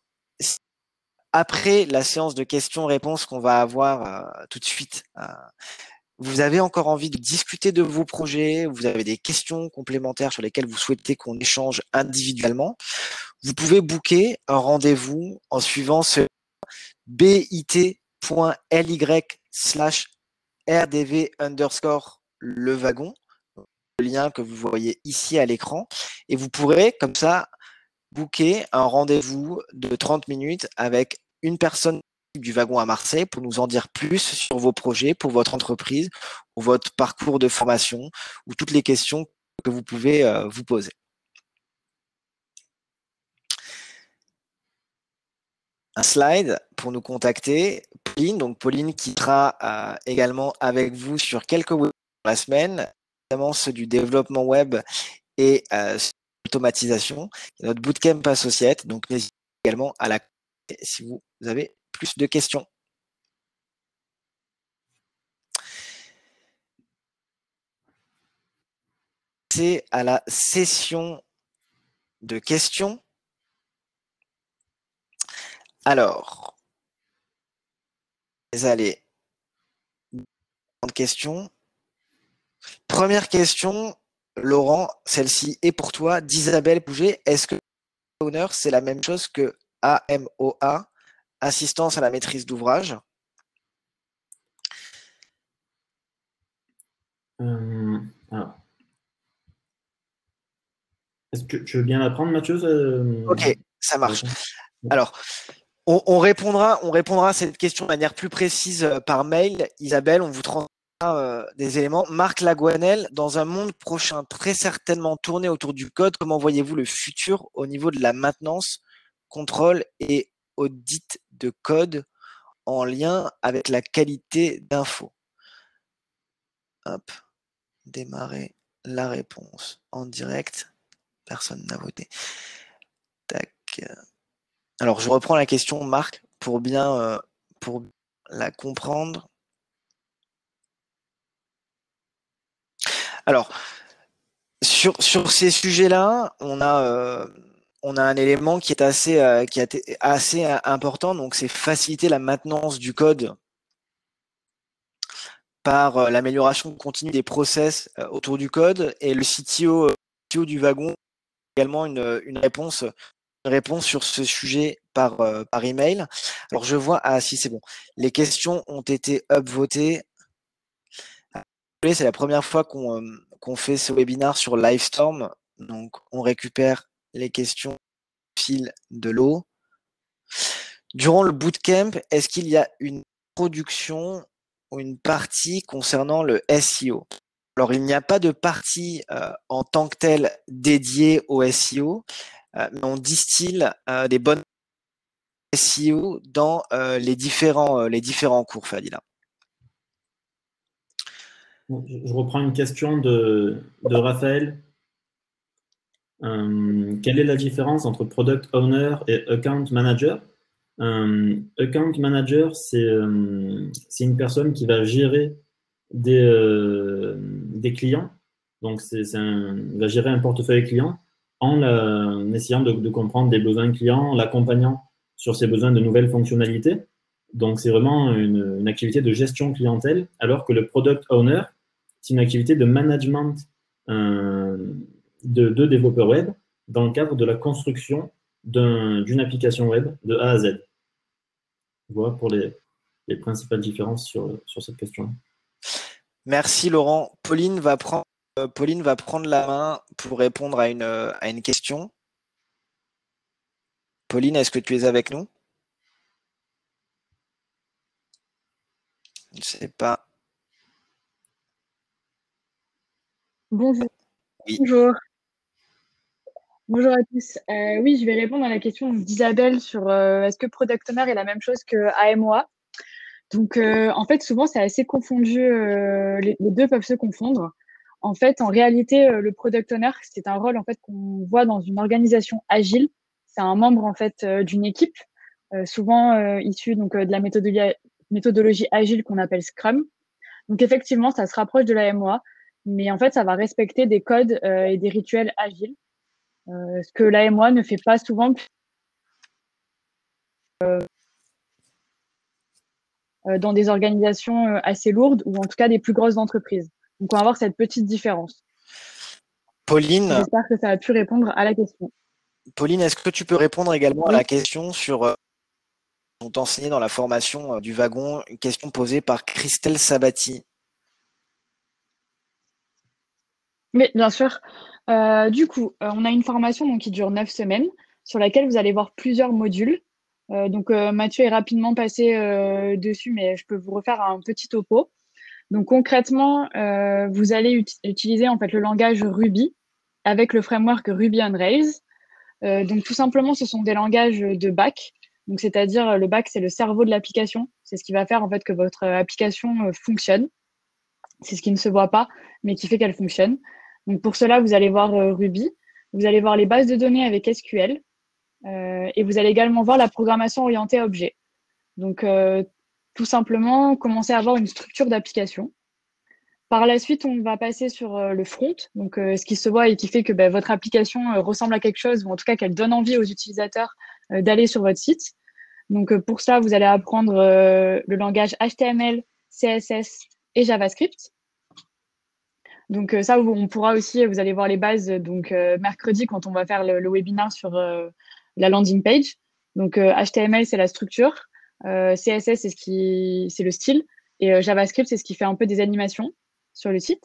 après la séance de questions-réponses qu'on va avoir tout de suite, vous avez encore envie de discuter de vos projets, vous avez des questions complémentaires sur lesquelles vous souhaitez qu'on échange individuellement, vous pouvez booker un rendez-vous en suivant ce bit.ly/rdv_lewagon, le lien que vous voyez ici à l'écran, et vous pourrez comme ça booker un rendez-vous de 30 minutes avec une personne du wagon à Marseille pour nous en dire plus sur vos projets, pour votre entreprise, ou votre parcours de formation, ou toutes les questions que vous pouvez vous poser. Un slide pour nous contacter, Pauline. Donc Pauline qui sera également avec vous sur quelques webinaires la semaine, notamment ceux du développement web et l'automatisation. Notre bootcamp associate, donc n'hésitez également à la contacter si vous avez plus de questions. C'est à la session de questions. Alors, allez, questions. Première question, Laurent, celle-ci est pour toi, d'Isabelle Pouget. Est-ce que owner, c'est la même chose que AMOA, assistance à la maîtrise d'ouvrage? Alors. Est-ce que tu veux bien l'apprendre, Mathieu? Ok, ça marche. Alors, on répondra à cette question de manière plus précise par mail. Isabelle, on vous transmettra des éléments. Marc Laguanel, dans un monde prochain très certainement tourné autour du code, comment voyez-vous le futur au niveau de la maintenance, contrôle et audit de code en lien avec la qualité d'info? Hop, démarrer la réponse en direct. Personne n'a voté. Tac. Alors, je reprends la question, Marc, pour bien la comprendre. Alors, sur ces sujets-là, on a un élément qui est assez important, donc c'est faciliter la maintenance du code par l'amélioration continue des process autour du code, et le CTO du wagon a également une réponse sur ce sujet par email. Alors je vois, si c'est bon, les questions ont été upvotées. C'est la première fois qu'on fait ce webinar sur Livestorm, donc on récupère les questions au fil de l'eau. Durant le bootcamp, est-ce qu'il y a une introduction ou une partie concernant le SEO? Alors, il n'y a pas de partie en tant que telle dédiée au SEO, mais on distille des bonnes SEO dans les différents cours, Fadila. Je reprends une question de Raphaël. Quelle est la différence entre Product Owner et Account Manager? Account Manager, c'est une personne qui va gérer des clients. Donc, il va gérer un portefeuille client en essayant de comprendre des besoins clients, l'accompagnant sur ses besoins de nouvelles fonctionnalités. Donc, c'est vraiment une activité de gestion clientèle, alors que le Product Owner, c'est une activité de management de développeurs web dans le cadre de la construction d'une application web de A à Z. Voilà pour les principales différences sur cette question. Merci Laurent. Pauline va prendre la main pour répondre à une question. Pauline, est-ce que tu es avec nous? Je ne sais pas. Bonjour. Oui. Bonjour. Bonjour à tous. Oui, je vais répondre à la question d'Isabelle sur est-ce que Product Owner est la même chose que AMOA. Donc, en fait, souvent, c'est assez confondu. Les deux peuvent se confondre. En fait, en réalité, le Product Owner, c'est un rôle en fait qu'on voit dans une organisation agile. C'est un membre en fait d'une équipe, souvent issu donc de la méthodologie agile qu'on appelle Scrum. Donc, effectivement, ça se rapproche de la MOA, mais en fait, ça va respecter des codes et des rituels agiles. Ce que l'AMOA ne fait pas souvent dans des organisations assez lourdes ou en tout cas des plus grosses entreprises. Donc, on va avoir cette petite différence. Pauline, j'espère que ça a pu répondre à la question. Pauline, est-ce que tu peux répondre également à la question sur ont enseigné dans la formation du wagon, une question posée par Christelle Sabati? Oui, bien sûr. Du coup, on a une formation donc, qui dure 9 semaines, sur laquelle vous allez voir plusieurs modules. Donc, Mathieu est rapidement passé dessus, mais je peux vous refaire un petit topo. Donc, concrètement, vous allez utiliser en fait le langage Ruby avec le framework Ruby on Rails. Donc, tout simplement, ce sont des langages de back. Donc, c'est-à-dire, le back, c'est le cerveau de l'application. C'est ce qui va faire en fait que votre application fonctionne. C'est ce qui ne se voit pas, mais qui fait qu'elle fonctionne. Donc, pour cela, vous allez voir Ruby. Vous allez voir les bases de données avec SQL. Et vous allez également voir la programmation orientée à objet. Donc, tout simplement, commencer à avoir une structure d'application. Par la suite, on va passer sur le front, donc ce qui se voit et qui fait que votre application ressemble à quelque chose, ou en tout cas qu'elle donne envie aux utilisateurs d'aller sur votre site. Donc pour ça, vous allez apprendre le langage HTML, CSS et JavaScript. Donc ça, on pourra aussi, vous allez voir les bases donc mercredi quand on va faire le webinaire sur la landing page. Donc HTML, c'est la structure, CSS, c'est le style, et JavaScript, c'est ce qui fait un peu des animations sur le site.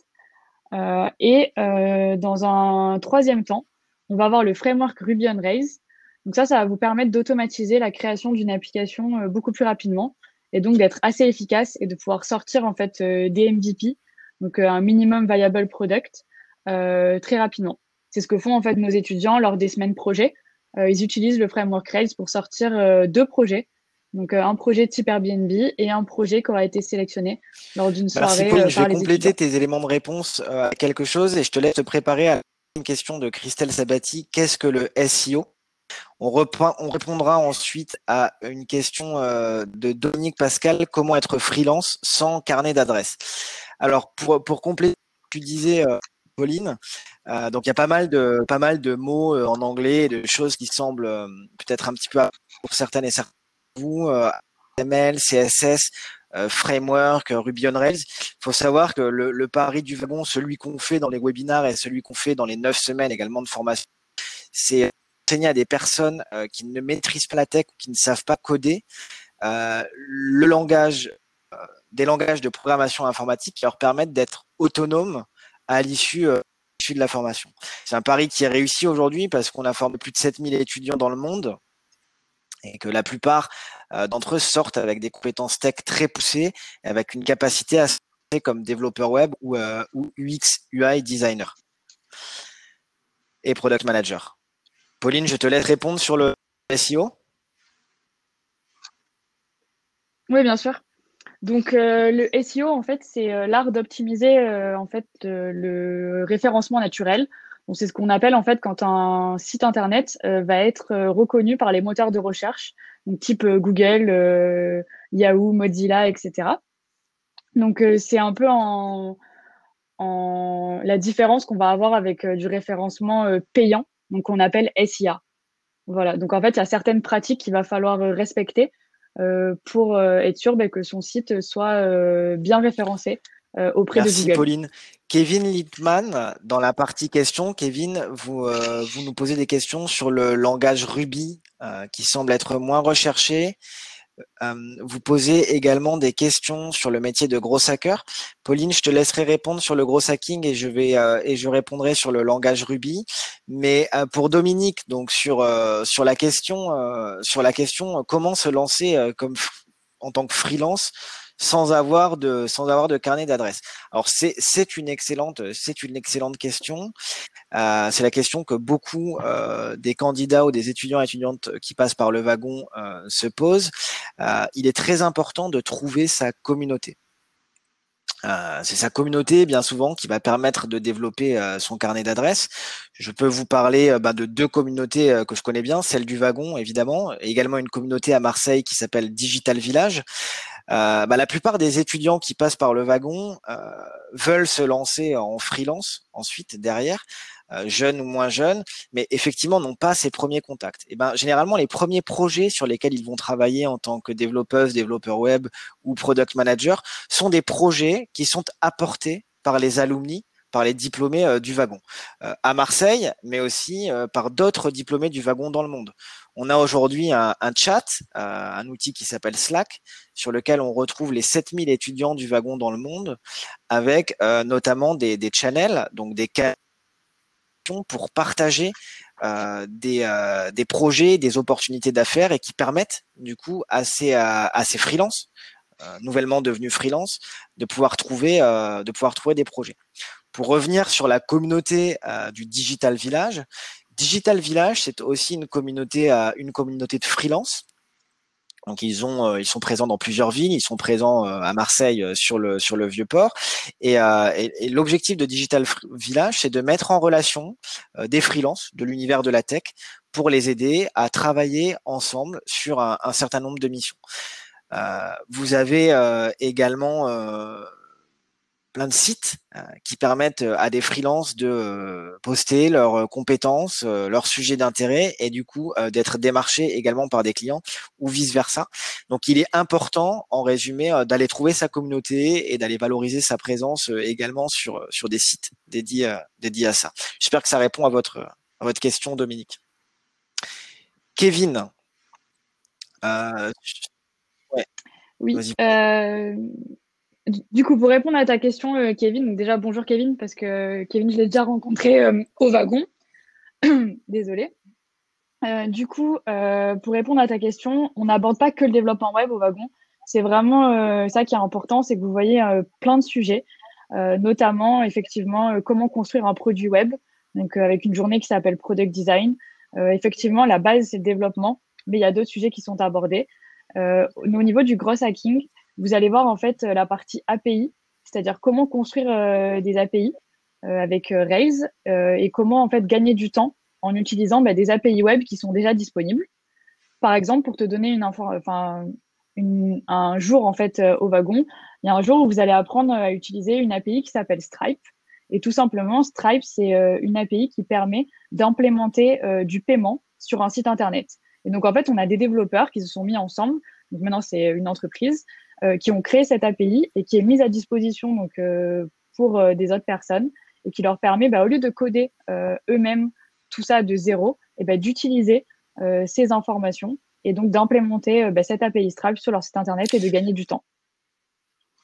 Dans un troisième temps, on va avoir le framework Ruby on Rails. Donc ça va vous permettre d'automatiser la création d'une application beaucoup plus rapidement et donc d'être assez efficace et de pouvoir sortir en fait des MVP, donc un minimum viable product, très rapidement. C'est ce que font en fait nos étudiants lors des semaines projets. Ils utilisent le framework Rails pour sortir deux projets. Donc, un projet type Airbnb et un projet qui aura été sélectionné lors d'une soirée Merci Pauline, je par vais les compléter étudiants. tes éléments de réponse à quelque chose et je te laisse te préparer à une question de Christelle Sabati. Qu'est-ce que le SEO? On répondra ensuite à une question de Dominique Pascal, comment être freelance sans carnet d'adresse. Alors, pour compléter, tu disais, Pauline, donc il y a pas mal de mots en anglais, de choses qui semblent peut-être un petit peu pour certaines et certains vous, HTML, CSS, framework, Ruby on Rails. Il faut savoir que le pari du wagon, celui qu'on fait dans les webinaires et celui qu'on fait dans les 9 semaines également de formation, c'est enseigner à des personnes qui ne maîtrisent pas la tech ou qui ne savent pas coder le langage, des langages de programmation informatique qui leur permettent d'être autonomes à l'issue de la formation. C'est un pari qui est réussi aujourd'hui parce qu'on a formé plus de 7000 étudiants dans le monde et que la plupart d'entre eux sortent avec des compétences tech très poussées, avec une capacité à se faire comme développeur web ou UX, UI designer et product manager. Pauline, je te laisse répondre sur le SEO. Oui, bien sûr. Donc, le SEO, en fait, c'est l'art d'optimiser en fait le référencement naturel. Donc, c'est ce qu'on appelle en fait quand un site internet va être reconnu par les moteurs de recherche, donc type Google, Yahoo, Mozilla, etc. Donc, c'est un peu en la différence qu'on va avoir avec du référencement payant, donc on appelle SIA. Voilà. Donc, en fait, il y a certaines pratiques qu'il va falloir respecter pour être sûr que son site soit bien référencé auprès de Merci Google. Pauline. Kevin Lippmann, dans la partie questions, Kevin, vous nous posez des questions sur le langage Ruby qui semble être moins recherché. vous posez également des questions sur le métier de gros hacker. Pauline, je te laisserai répondre sur le gros hacking et je répondrai sur le langage Ruby. Mais pour Dominique, donc sur la question comment se lancer en tant que freelance sans avoir de carnet d'adresse. Alors c'est une excellente question. C'est la question que beaucoup des candidats ou des étudiants et étudiantes qui passent par le wagon se posent. Il est très important de trouver sa communauté. C'est sa communauté bien souvent qui va permettre de développer son carnet d'adresses. Je peux vous parler de deux communautés que je connais bien, celle du wagon évidemment, et également une communauté à Marseille qui s'appelle Digital Village. La plupart des étudiants qui passent par le wagon veulent se lancer en freelance ensuite derrière, jeunes ou moins jeunes, mais effectivement n'ont pas ces premiers contacts. Et généralement les premiers projets sur lesquels ils vont travailler en tant que développeur web ou product manager sont des projets qui sont apportés par les alumni, par les diplômés du wagon à Marseille, mais aussi par d'autres diplômés du wagon dans le monde. On a aujourd'hui un chat, un outil qui s'appelle Slack, sur lequel on retrouve les 7000 étudiants du wagon dans le monde, avec notamment des channels, donc des canaux pour partager des projets, des opportunités d'affaires et qui permettent du coup à ces freelances, nouvellement devenus freelance, de pouvoir trouver des projets. Pour revenir sur la communauté du Digital Village, c'est aussi une communauté de freelance. Donc ils sont présents dans plusieurs villes, ils sont présents à Marseille sur le Vieux-Port et l'objectif de Digital Village, c'est de mettre en relation des freelances de l'univers de la tech pour les aider à travailler ensemble sur un certain nombre de missions. Vous avez également plein de sites qui permettent à des freelances de poster leurs compétences, leurs sujets d'intérêt et du coup d'être démarchés également par des clients ou vice-versa. Donc il est important, en résumé, d'aller trouver sa communauté et d'aller valoriser sa présence également sur des sites dédiés à ça. J'espère que ça répond à votre question, Dominique. Kevin. Ouais. Oui. Du coup, pour répondre à ta question, Kevin, donc déjà bonjour Kevin, parce que Kevin, je l'ai déjà rencontré au wagon. Désolée. Du coup, pour répondre à ta question, on n'aborde pas que le développement web au wagon. C'est vraiment ça qui est important, c'est que vous voyez plein de sujets, notamment effectivement comment construire un produit web, donc avec une journée qui s'appelle Product Design. Effectivement, la base, c'est le développement, mais il y a d'autres sujets qui sont abordés. Au niveau du gross hacking, vous allez voir en fait la partie API, c'est-à-dire comment construire des API avec Rails et comment en fait gagner du temps en utilisant des API web qui sont déjà disponibles. Par exemple, pour te donner un jour en fait au wagon, il y a un jour où vous allez apprendre à utiliser une API qui s'appelle Stripe. Et tout simplement, Stripe, c'est une API qui permet d'implémenter du paiement sur un site internet. Et donc, en fait, on a des développeurs qui se sont mis ensemble. Donc, maintenant, c'est une entreprise qui ont créé cette API et qui est mise à disposition donc, pour des autres personnes et qui leur permet, au lieu de coder eux-mêmes tout ça de zéro, d'utiliser ces informations et donc d'implémenter cette API Stripe sur leur site internet et de gagner du temps.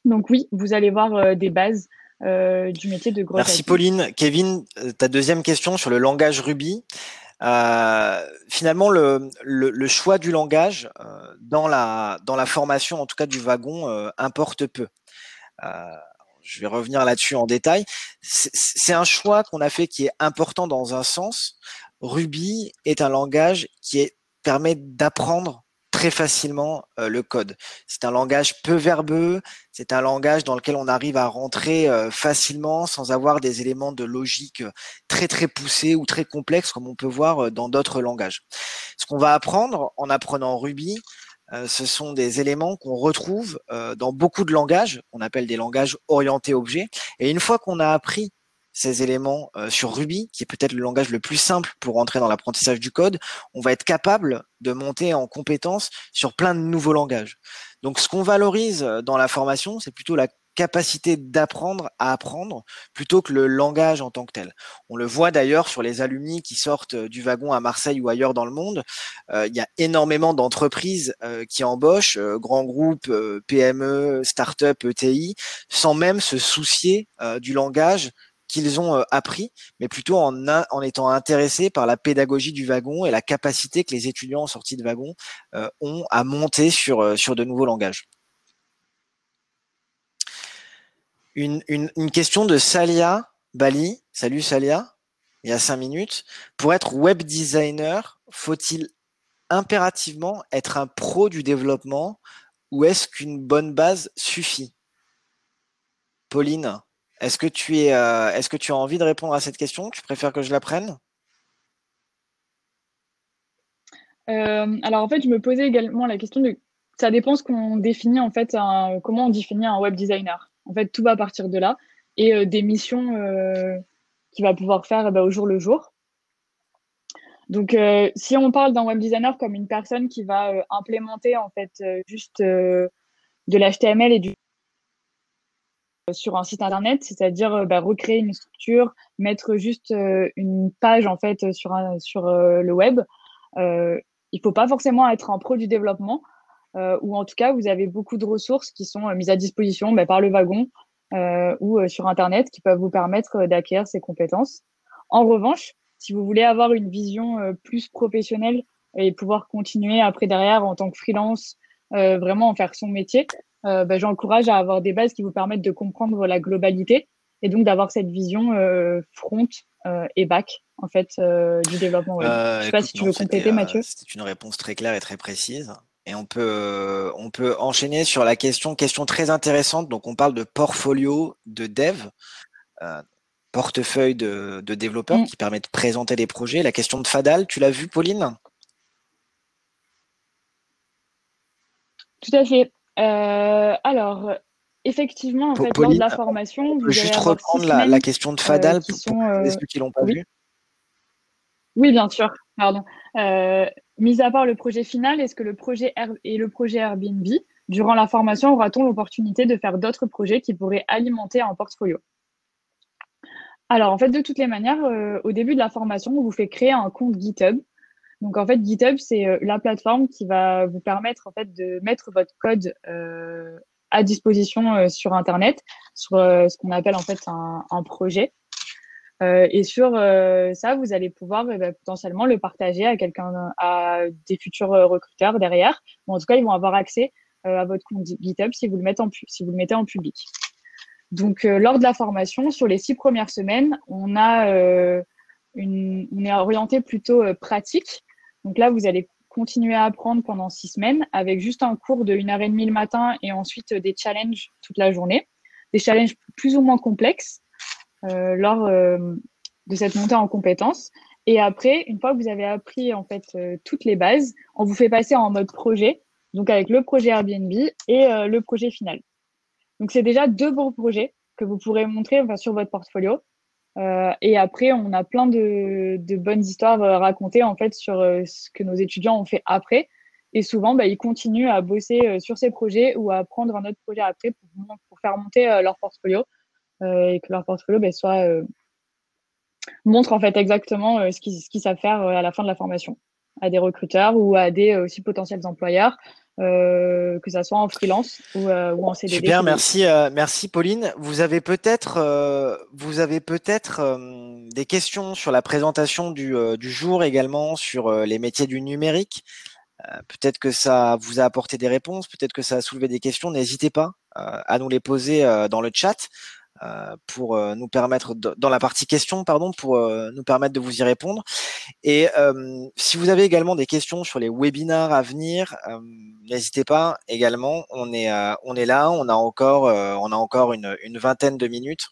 Donc oui, vous allez voir des bases du métier de gros. Merci Pauline. Kevin, ta deuxième question sur le langage Ruby. Finalement, le choix du langage dans la formation, en tout cas du wagon, importe peu. Je vais revenir là-dessus en détail. C'est un choix qu'on a fait qui est important dans un sens. Ruby est un langage qui permet d'apprendre très facilement le code. C'est un langage peu verbeux, c'est un langage dans lequel on arrive à rentrer facilement sans avoir des éléments de logique très très poussés ou très complexes comme on peut voir dans d'autres langages. Ce qu'on va apprendre en apprenant Ruby, ce sont des éléments qu'on retrouve dans beaucoup de langages, qu'on appelle des langages orientés objets. Et une fois qu'on a appris ces éléments sur Ruby, qui est peut-être le langage le plus simple pour rentrer dans l'apprentissage du code, on va être capable de monter en compétences sur plein de nouveaux langages. Donc, ce qu'on valorise dans la formation, c'est plutôt la capacité d'apprendre à apprendre plutôt que le langage en tant que tel. On le voit d'ailleurs sur les alumni qui sortent du wagon à Marseille ou ailleurs dans le monde. Il y a énormément d'entreprises qui embauchent, grands groupes, PME, start-up, ETI, sans même se soucier du langage qu'ils ont appris, mais plutôt en étant intéressés par la pédagogie du wagon et la capacité que les étudiants en sortie de wagon ont à monter sur de nouveaux langages. Une question de Salia Bali. Salut Salia, il y a 5 minutes. Pour être web designer, faut-il impérativement être un pro du développement ou est-ce qu'une bonne base suffit? Pauline, est-ce que tu as envie de répondre à cette question? Tu préfères que je la prenne? Alors en fait, je me posais également la question de ça dépend ce qu'on définit en fait comment on définit un web designer. En fait, tout va partir de là et des missions qu'il va pouvoir faire au jour le jour. Donc si on parle d'un web designer comme une personne qui va implémenter en fait juste de l'HTML et sur un site internet, c'est-à-dire recréer une structure, mettre juste une page en fait sur le web. Il faut pas forcément être un pro du développement, ou en tout cas, vous avez beaucoup de ressources qui sont mises à disposition par le wagon ou sur Internet qui peuvent vous permettre d'acquérir ces compétences. En revanche, si vous voulez avoir une vision plus professionnelle et pouvoir continuer après derrière en tant que freelance, vraiment en faire son métier, j'encourage à avoir des bases qui vous permettent de comprendre la globalité et donc d'avoir cette vision front et back en fait du développement web. Je sais pas si tu veux compléter, Mathieu. C'était une réponse très claire et très précise. Et on peut enchaîner sur la question très intéressante. Donc, on parle de portfolio de dev, portefeuille de développeurs qui permet de présenter des projets. La question de Fadal, tu l'as vue, Pauline? Tout à fait. Alors, effectivement, en fait, Pauline, lors de la formation, vous allez juste avoir reprendre 6 semaines la question de Fadal qui pour sont. ceux qui l'ont pas Oui. vu. Oui, bien sûr. Pardon. Mis à part le projet final, est-ce que le projet Airbnb, durant la formation, aura-t-on l'opportunité de faire d'autres projets qui pourraient alimenter un portfolio? Alors, en fait, de toutes les manières, au début de la formation, on vous fait créer un compte GitHub. Donc, en fait, GitHub, c'est la plateforme qui va vous permettre, en fait, de mettre votre code à disposition sur Internet, sur ce qu'on appelle, en fait, un projet. Et sur ça, vous allez pouvoir potentiellement le partager à des futurs recruteurs derrière. Ou en tout cas, ils vont avoir accès à votre compte GitHub si vous le mettez en public. Donc, lors de la formation, sur les 6 premières semaines, on est orienté plutôt pratique. Donc là, vous allez continuer à apprendre pendant 6 semaines avec juste un cours de 1h30 le matin et ensuite des challenges toute la journée. Des challenges plus ou moins complexes lors de cette montée en compétences. Et après, une fois que vous avez appris en fait toutes les bases, on vous fait passer en mode projet, donc avec le projet Airbnb et le projet final. Donc c'est déjà 2 bons projets que vous pourrez montrer sur votre portfolio. Et après, on a plein de bonnes histoires racontées en fait sur ce que nos étudiants ont fait après. Et souvent, ils continuent à bosser sur ces projets ou à prendre un autre projet après pour faire monter leur portfolio et que leur portfolio montre en fait exactement ce qu'ils savent faire à la fin de la formation à des recruteurs ou à des aussi potentiels employeurs, que ça soit en freelance ou en CDD. Super, merci Pauline. Vous avez peut-être des questions sur la présentation du jour également, sur les métiers du numérique. Peut-être que ça vous a apporté des réponses, peut-être que ça a soulevé des questions. N'hésitez pas à nous les poser dans le chat pour nous permettre, dans la partie questions, pardon, pour nous permettre de vous y répondre. Et si vous avez également des questions sur les webinars à venir, n'hésitez pas également. On est là, on a encore une vingtaine de minutes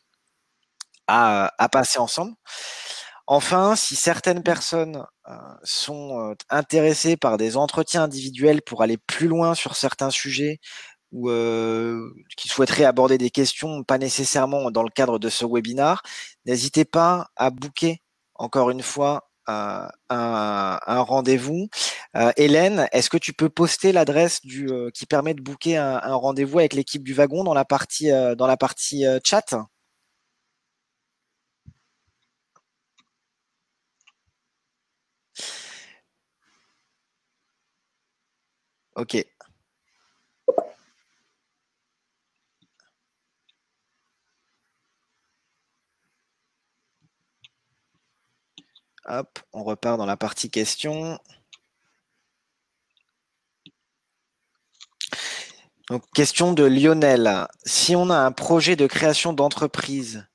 à passer ensemble. Enfin, si certaines personnes sont intéressées par des entretiens individuels pour aller plus loin sur certains sujets ou qui souhaiteraient aborder des questions, pas nécessairement dans le cadre de ce webinar, n'hésitez pas à booker encore une fois un rendez-vous. Hélène, est-ce que tu peux poster l'adresse qui permet de booker un rendez-vous avec l'équipe du wagon dans la partie chat? Ok. Hop, on repart dans la partie questions. Donc, question de Lionel. Si on a un projet de création d'entreprise,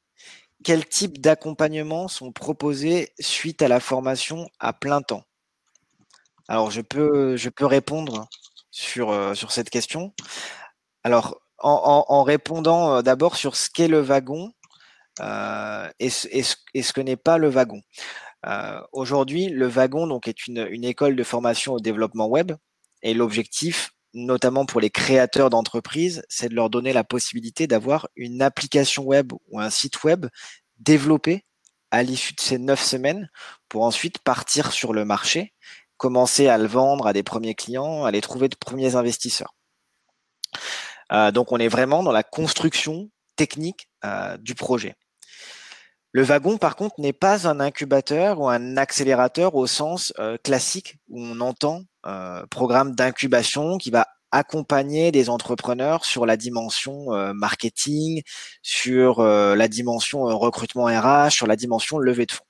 quel type d'accompagnement sont proposés suite à la formation à plein temps? Alors, je peux répondre sur cette question. Alors, en répondant d'abord sur ce qu'est le wagon et ce que n'est pas le wagon. Aujourd'hui, le wagon donc, est une école de formation au développement web et l'objectif, notamment pour les créateurs d'entreprises, c'est de leur donner la possibilité d'avoir une application web ou un site web développé à l'issue de ces 9 semaines pour ensuite partir sur le marché, commencer à le vendre à des premiers clients, à les trouver de premiers investisseurs. Donc, on est vraiment dans la construction technique du projet. Le wagon, par contre, n'est pas un incubateur ou un accélérateur au sens classique où on entend programme d'incubation qui va accompagner des entrepreneurs sur la dimension marketing, sur la dimension recrutement RH, sur la dimension levée de fonds.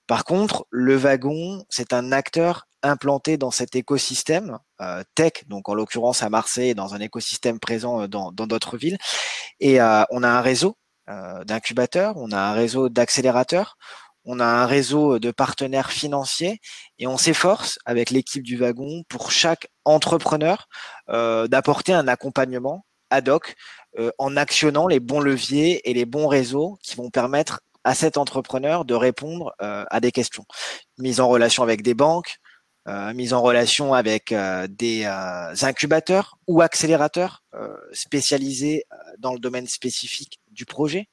Par contre, le wagon, c'est un acteur implanté dans cet écosystème tech, donc en l'occurrence à Marseille, dans un écosystème présent dans d'autres villes. Et on a un réseau d'incubateurs, on a un réseau d'accélérateurs, on a un réseau de partenaires financiers et on s'efforce avec l'équipe du wagon pour chaque entrepreneur d'apporter un accompagnement ad hoc en actionnant les bons leviers et les bons réseaux qui vont permettre à cet entrepreneur de répondre à des questions. Mise en relation avec des banques, mise en relation avec des incubateurs ou accélérateurs spécialisés dans le domaine spécifique du projet,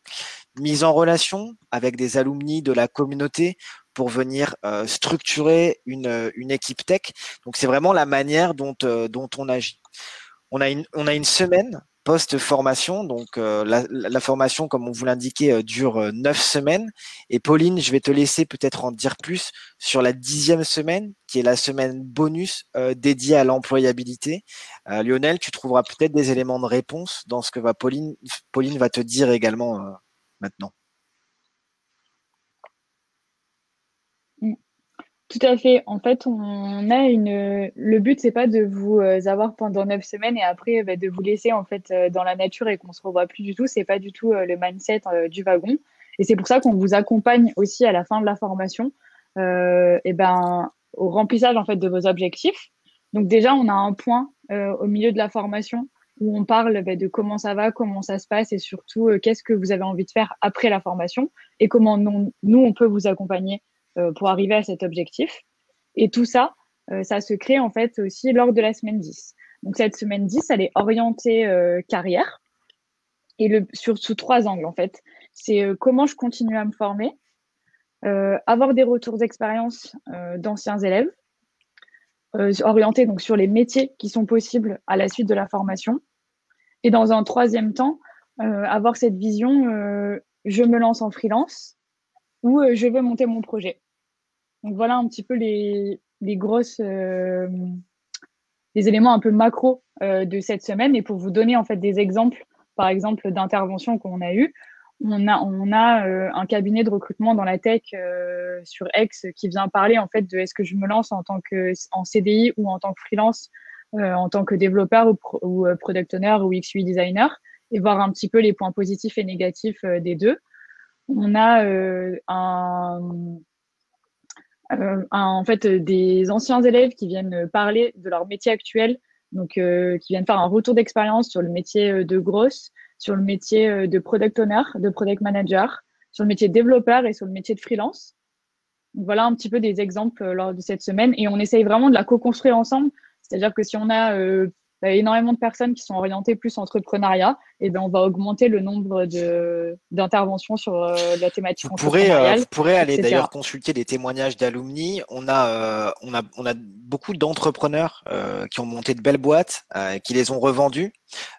mise en relation avec des alumni de la communauté pour venir structurer une équipe tech. Donc c'est vraiment la manière dont on agit. On a une semaine post-formation, donc la formation, comme on vous l'indiquait, dure 9 semaines. Et Pauline, je vais te laisser peut-être en dire plus sur la 10e semaine, qui est la semaine bonus dédiée à l'employabilité. Lionel, tu trouveras peut-être des éléments de réponse dans ce que Pauline va te dire également maintenant. Tout à fait. En fait, le but, c'est pas de vous avoir pendant 9 semaines et après de vous laisser en fait dans la nature et qu'on se revoit plus du tout. C'est pas du tout le mindset du wagon. Et c'est pour ça qu'on vous accompagne aussi à la fin de la formation, au remplissage en fait de vos objectifs. Donc déjà, on a un point au milieu de la formation où on parle de comment ça va, comment ça se passe et surtout qu'est-ce que vous avez envie de faire après la formation et comment nous on peut vous accompagner pour arriver à cet objectif. Et tout ça, ça se crée en fait aussi lors de la semaine 10. Donc cette semaine 10, elle est orientée carrière et sous 3 angles en fait. C'est comment je continue à me former, avoir des retours d'expérience d'anciens élèves, orientés donc sur les métiers qui sont possibles à la suite de la formation. Et dans un troisième temps, avoir cette vision, je me lance en freelance ou je veux monter mon projet. Donc voilà un petit peu les grosses les éléments un peu macro de cette semaine. Et pour vous donner en fait des exemples, par exemple d'interventions qu'on a eues, on a un cabinet de recrutement dans la tech sur Aix qui vient parler en fait de est-ce que je me lance en CDI ou en tant que freelance, en tant que développeur ou product owner ou XUI designer, et voir un petit peu les points positifs et négatifs des deux. On a en fait des anciens élèves qui viennent parler de leur métier actuel, donc qui viennent faire un retour d'expérience sur le métier de grosse, sur le métier de product owner, de product manager, sur le métier de développeur et sur le métier de freelance. Donc voilà un petit peu des exemples lors de cette semaine et on essaye vraiment de la co-construire ensemble. C'est-à-dire que si on a énormément de personnes qui sont orientées plus entrepreneuriat, et ben on va augmenter le nombre d'interventions sur la thématique Vous entrepreneuriale, pourrez aller d'ailleurs etc. consulter des témoignages d'alumni. On a beaucoup d'entrepreneurs qui ont monté de belles boîtes, qui les ont revendues,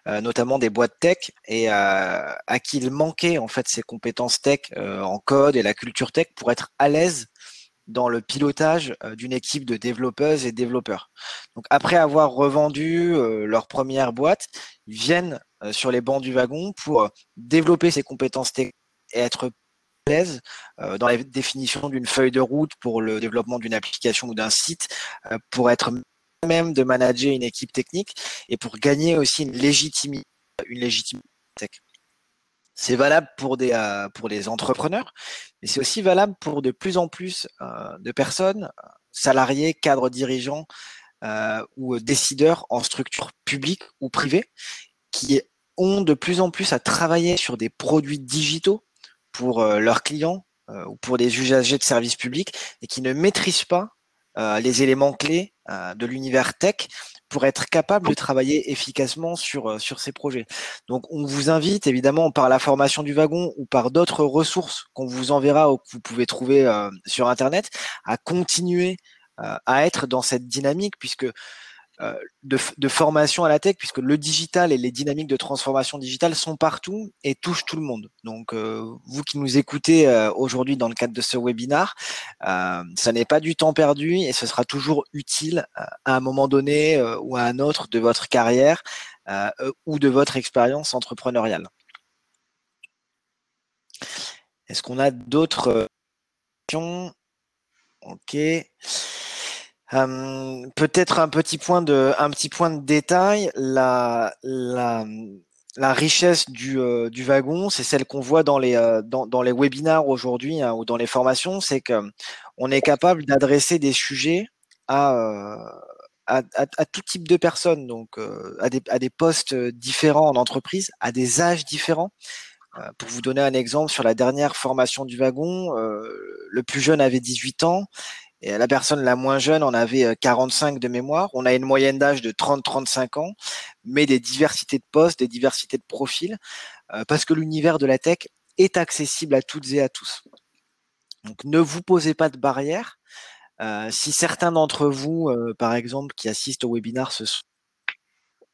notamment des boîtes tech, et à qui il manquait en fait ces compétences tech en code et la culture tech pour être à l'aise dans le pilotage d'une équipe de développeuses et développeurs. Donc après avoir revendu leur première boîte, ils viennent sur les bancs du wagon pour développer ces compétences techniques et être à l'aise dans la définition d'une feuille de route pour le développement d'une application ou d'un site, pour être même de manager une équipe technique et pour gagner aussi une légitimité tech. C'est valable pour les entrepreneurs, mais c'est aussi valable pour de plus en plus de personnes, salariés, cadres dirigeants ou décideurs en structure publique ou privée, qui ont de plus en plus à travailler sur des produits digitaux pour leurs clients ou pour des usagers de services publics et qui ne maîtrisent pas les éléments clés de l'univers tech pour être capable de travailler efficacement sur ces projets. Donc, on vous invite évidemment par la formation du wagon ou par d'autres ressources qu'on vous enverra ou que vous pouvez trouver sur Internet à continuer à être dans cette dynamique puisque de formation à la tech, puisque le digital et les dynamiques de transformation digitale sont partout et touchent tout le monde. Donc, vous qui nous écoutez aujourd'hui dans le cadre de ce webinaire, ça n'est pas du temps perdu et ce sera toujours utile à un moment donné ou à un autre de votre carrière ou de votre expérience entrepreneuriale. Est-ce qu'on a d'autres questions? Ok. Peut-être un petit point de détail. La richesse du wagon, c'est celle qu'on voit dans les webinaires aujourd'hui ou dans les formations, c'est que on est capable d'adresser des sujets à tout type de personnes, donc à des postes différents en entreprise, à des âges différents. Pour vous donner un exemple, sur la dernière formation du wagon, le plus jeune avait 18 ans. Et la personne la moins jeune en avait 45 de mémoire. On a une moyenne d'âge de 30-35 ans, mais des diversités de postes, des diversités de profils, parce que l'univers de la tech est accessible à toutes et à tous. Donc ne vous posez pas de barrières. Si certains d'entre vous, par exemple, qui assistent au webinaire,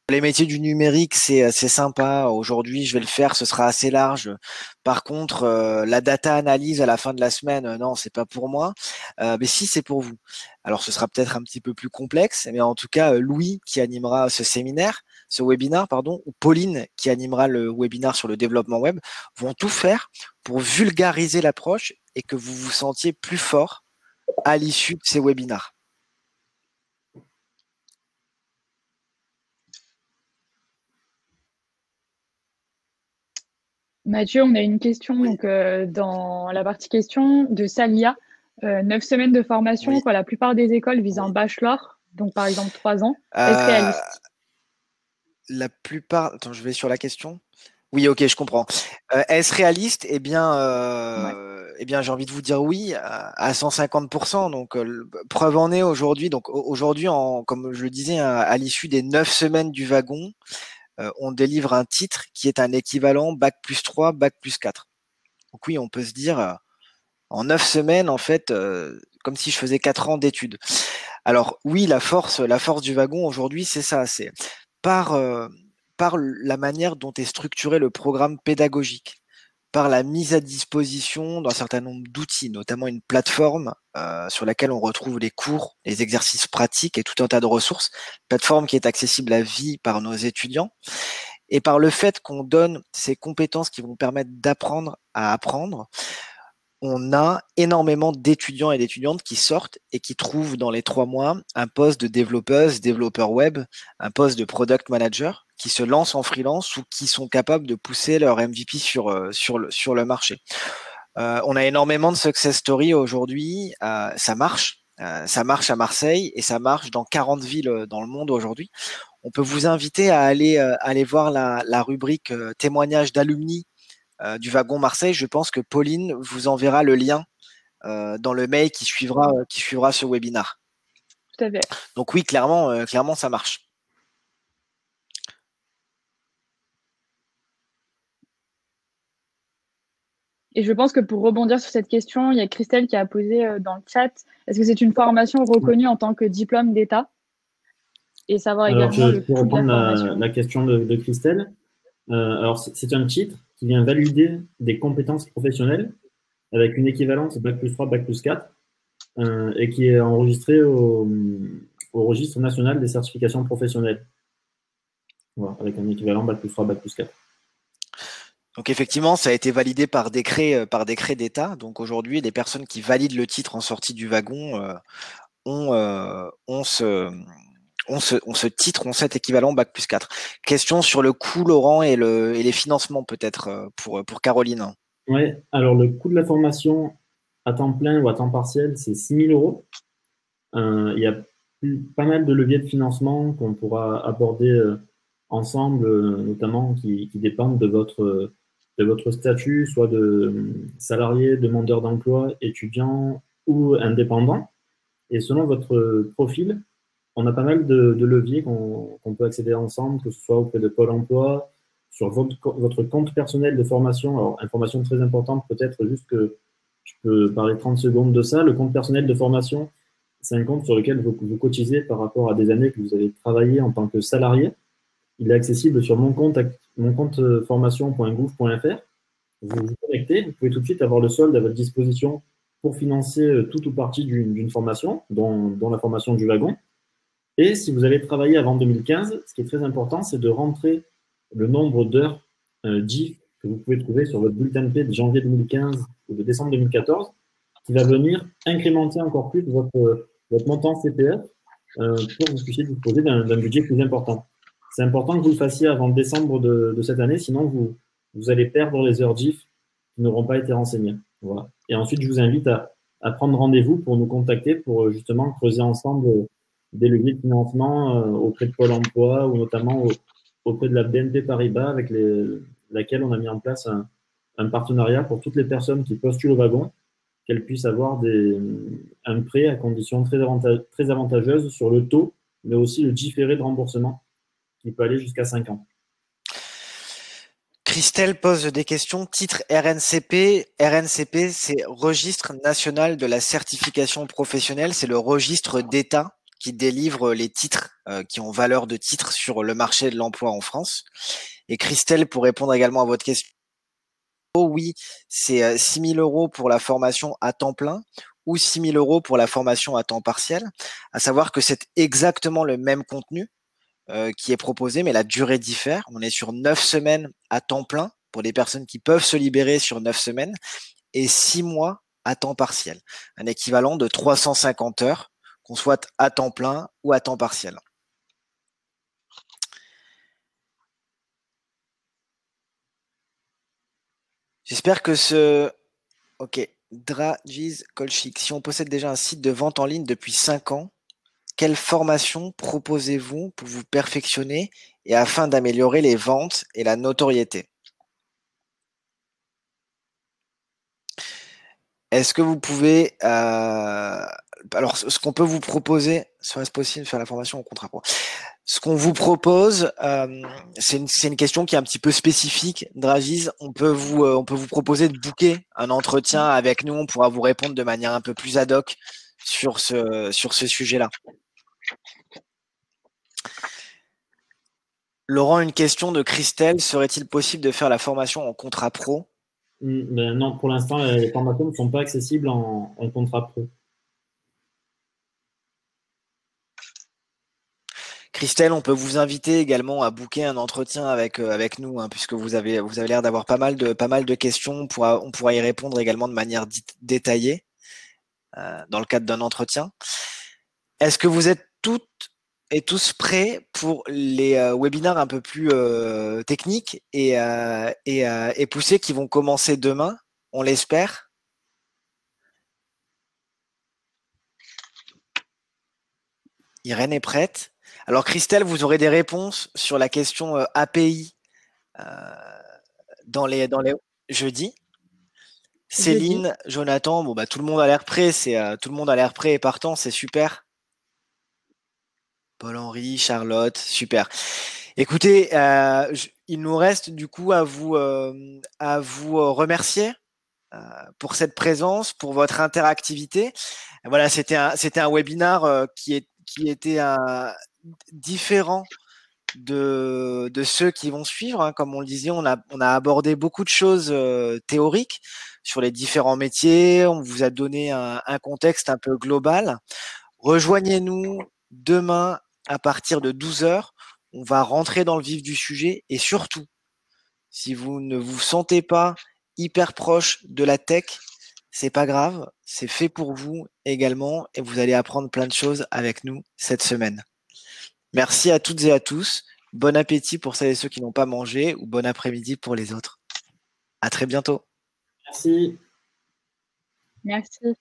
les métiers du numérique, c'est sympa. Aujourd'hui, je vais le faire, ce sera assez large. Par contre, la data analyse à la fin de la semaine, non, c'est pas pour moi. Mais si, c'est pour vous. Alors, ce sera peut-être un petit peu plus complexe, mais en tout cas, Louis qui animera ce webinaire, pardon, ou Pauline qui animera le webinaire sur le développement web, vont tout faire pour vulgariser l'approche et que vous vous sentiez plus fort à l'issue de ces webinaires. Mathieu, on a une question donc, dans la partie question de Salia. 9 semaines de formation, Oui. quand la plupart des écoles visent un bachelor, donc par exemple 3 ans, est-ce réaliste? La plupart. Attends, je vais sur la question. Oui, ok, je comprends. Est-ce réaliste? Ouais. Eh bien, j'ai envie de vous dire oui à 150%. Donc, preuve en est aujourd'hui. Donc, aujourd'hui, comme je le disais, à l'issue des 9 semaines du wagon, on délivre un titre qui est un équivalent bac+3, bac+4. Donc oui, on peut se dire en 9 semaines, en fait, comme si je faisais 4 ans d'études. Alors oui, la force du wagon aujourd'hui, c'est ça. C'est par par la manière dont est structuré le programme pédagogique, par la mise à disposition d'un certain nombre d'outils, notamment une plateforme sur laquelle on retrouve les cours, les exercices pratiques et tout un tas de ressources, plateforme qui est accessible à vie par nos étudiants, et par le fait qu'on donne ces compétences qui vont permettre d'apprendre à apprendre. On a énormément d'étudiants et d'étudiantes qui sortent et qui trouvent dans les 3 mois un poste de développeuse, développeur web, un poste de product manager, qui se lancent en freelance ou qui sont capables de pousser leur MVP sur le marché. On a énormément de success stories aujourd'hui. Ça marche. Ça marche à Marseille et ça marche dans 40 villes dans le monde aujourd'hui. On peut vous inviter à aller voir la rubrique témoignages d'alumni du wagon Marseille. Je pense que Pauline vous enverra le lien dans le mail qui suivra ce webinaire. Tout à fait. Donc oui, clairement, ça marche. Et je pense que pour rebondir sur cette question, il y a Christelle qui a posé dans le chat, est-ce que c'est une formation reconnue en tant que diplôme d'État? Et savoir Alors, également je le peux coût de la reprendre formation. la question de Christelle. Alors, c'est un titre qui vient valider des compétences professionnelles avec une équivalence Bac+3, Bac+4, et qui est enregistré au registre national des certifications professionnelles. Voilà, avec un équivalent Bac+3, Bac+4. Donc effectivement, ça a été validé par décret d'État. Donc aujourd'hui, les personnes qui valident le titre en sortie du wagon ont ce titre, ont cet équivalent Bac+4. Question sur le coût, Laurent, et les financements peut-être pour Caroline. Oui, alors le coût de la formation à temps plein ou à temps partiel, c'est 6 000 euros. Il y a pas mal de leviers de financement qu'on pourra aborder ensemble, notamment qui dépendent de votre statut, soit de salarié, demandeur d'emploi, étudiant ou indépendant. Et selon votre profil, on a pas mal de leviers qu'on peut accéder ensemble, que ce soit auprès de Pôle emploi, sur votre compte personnel de formation. Alors, information très importante, peut-être juste que je peux parler 30 secondes de ça. Le compte personnel de formation, c'est un compte sur lequel vous cotisez par rapport à des années que vous avez travaillé en tant que salarié. Il est accessible sur mon compte formation.gouv.fr. Vous vous connectez, vous pouvez tout de suite avoir le solde à votre disposition pour financer tout ou partie d'une formation, dont la formation du wagon. Et si vous avez travaillé avant 2015, ce qui est très important, c'est de rentrer le nombre d'heures GIF que vous pouvez trouver sur votre bulletin de paie de janvier 2015 ou de décembre 2014, qui va venir incrémenter encore plus votre montant CPF pour que vous puissiez disposer d'un budget plus important. C'est important que vous le fassiez avant décembre de cette année, sinon vous allez perdre les heures GIF qui n'auront pas été renseignées. Voilà. Et ensuite, je vous invite à prendre rendez-vous pour nous contacter pour justement creuser ensemble des leviers de financement auprès de Pôle emploi ou notamment auprès de la BNP Paribas avec laquelle on a mis en place un partenariat pour toutes les personnes qui postulent au wagon, qu'elles puissent avoir un prêt à conditions très avantageuses sur le taux, mais aussi le différé de remboursement qui peut aller jusqu'à 5 ans. Christelle pose des questions. Titre RNCP. RNCP, c'est Registre national de la certification professionnelle. C'est le registre d'État qui délivre les titres qui ont valeur de titre sur le marché de l'emploi en France. Et Christelle, pour répondre également à votre question, oui, c'est 6 000 euros pour la formation à temps plein ou 6 000 euros pour la formation à temps partiel. À savoir que c'est exactement le même contenu qui est proposé, mais la durée diffère. On est sur 9 semaines à temps plein pour les personnes qui peuvent se libérer sur 9 semaines et 6 mois à temps partiel. Un équivalent de 350 heures, qu'on soit à temps plein ou à temps partiel. J'espère que ce... Ok. Dragiz Kolchik. Si on possède déjà un site de vente en ligne depuis 5 ans, quelle formation proposez-vous pour vous perfectionner et afin d'améliorer les ventes et la notoriété? Est-ce que vous pouvez... alors, ce qu'on peut vous proposer, serait-ce possible de faire la formation au contrat pro? Ce qu'on vous propose, c'est une question qui est un petit peu spécifique. Dragiz, on peut vous proposer de booker un entretien avec nous. On pourra vous répondre de manière un peu plus ad hoc sur ce sujet-là. Laurent, une question de Christelle. Serait-il possible de faire la formation en contrat pro? Ben non, pour l'instant, les formations ne sont pas accessibles en contrat pro. Christelle, on peut vous inviter également à booker un entretien avec nous, hein, puisque vous avez l'air d'avoir pas mal de questions. On pourra y répondre également de manière détaillée dans le cadre d'un entretien. Est-ce que vous êtes toutes et tous prêts pour les webinaires un peu plus techniques et poussés qui vont commencer demain, on l'espère? Irène est prête. Alors Christelle, vous aurez des réponses sur la question API dans les jeudis. Céline, Jonathan, bon bah tout le monde a l'air prêt, tout le monde a l'air prêt et partant, c'est super. Paul-Henri, Charlotte, super. Écoutez, il nous reste du coup à vous remercier pour cette présence, pour votre interactivité. Voilà, c'était un webinar qui était différent de ceux qui vont suivre. Hein. Comme on le disait, on a abordé beaucoup de choses théoriques sur les différents métiers. On vous a donné un contexte un peu global. Rejoignez-nous demain à partir de 12h. On va rentrer dans le vif du sujet et surtout, si vous ne vous sentez pas hyper proche de la tech, c'est pas grave, c'est fait pour vous également et vous allez apprendre plein de choses avec nous cette semaine. Merci à toutes et à tous. Bon appétit pour celles et ceux qui n'ont pas mangé ou bon après-midi pour les autres. À très bientôt. Merci. Merci.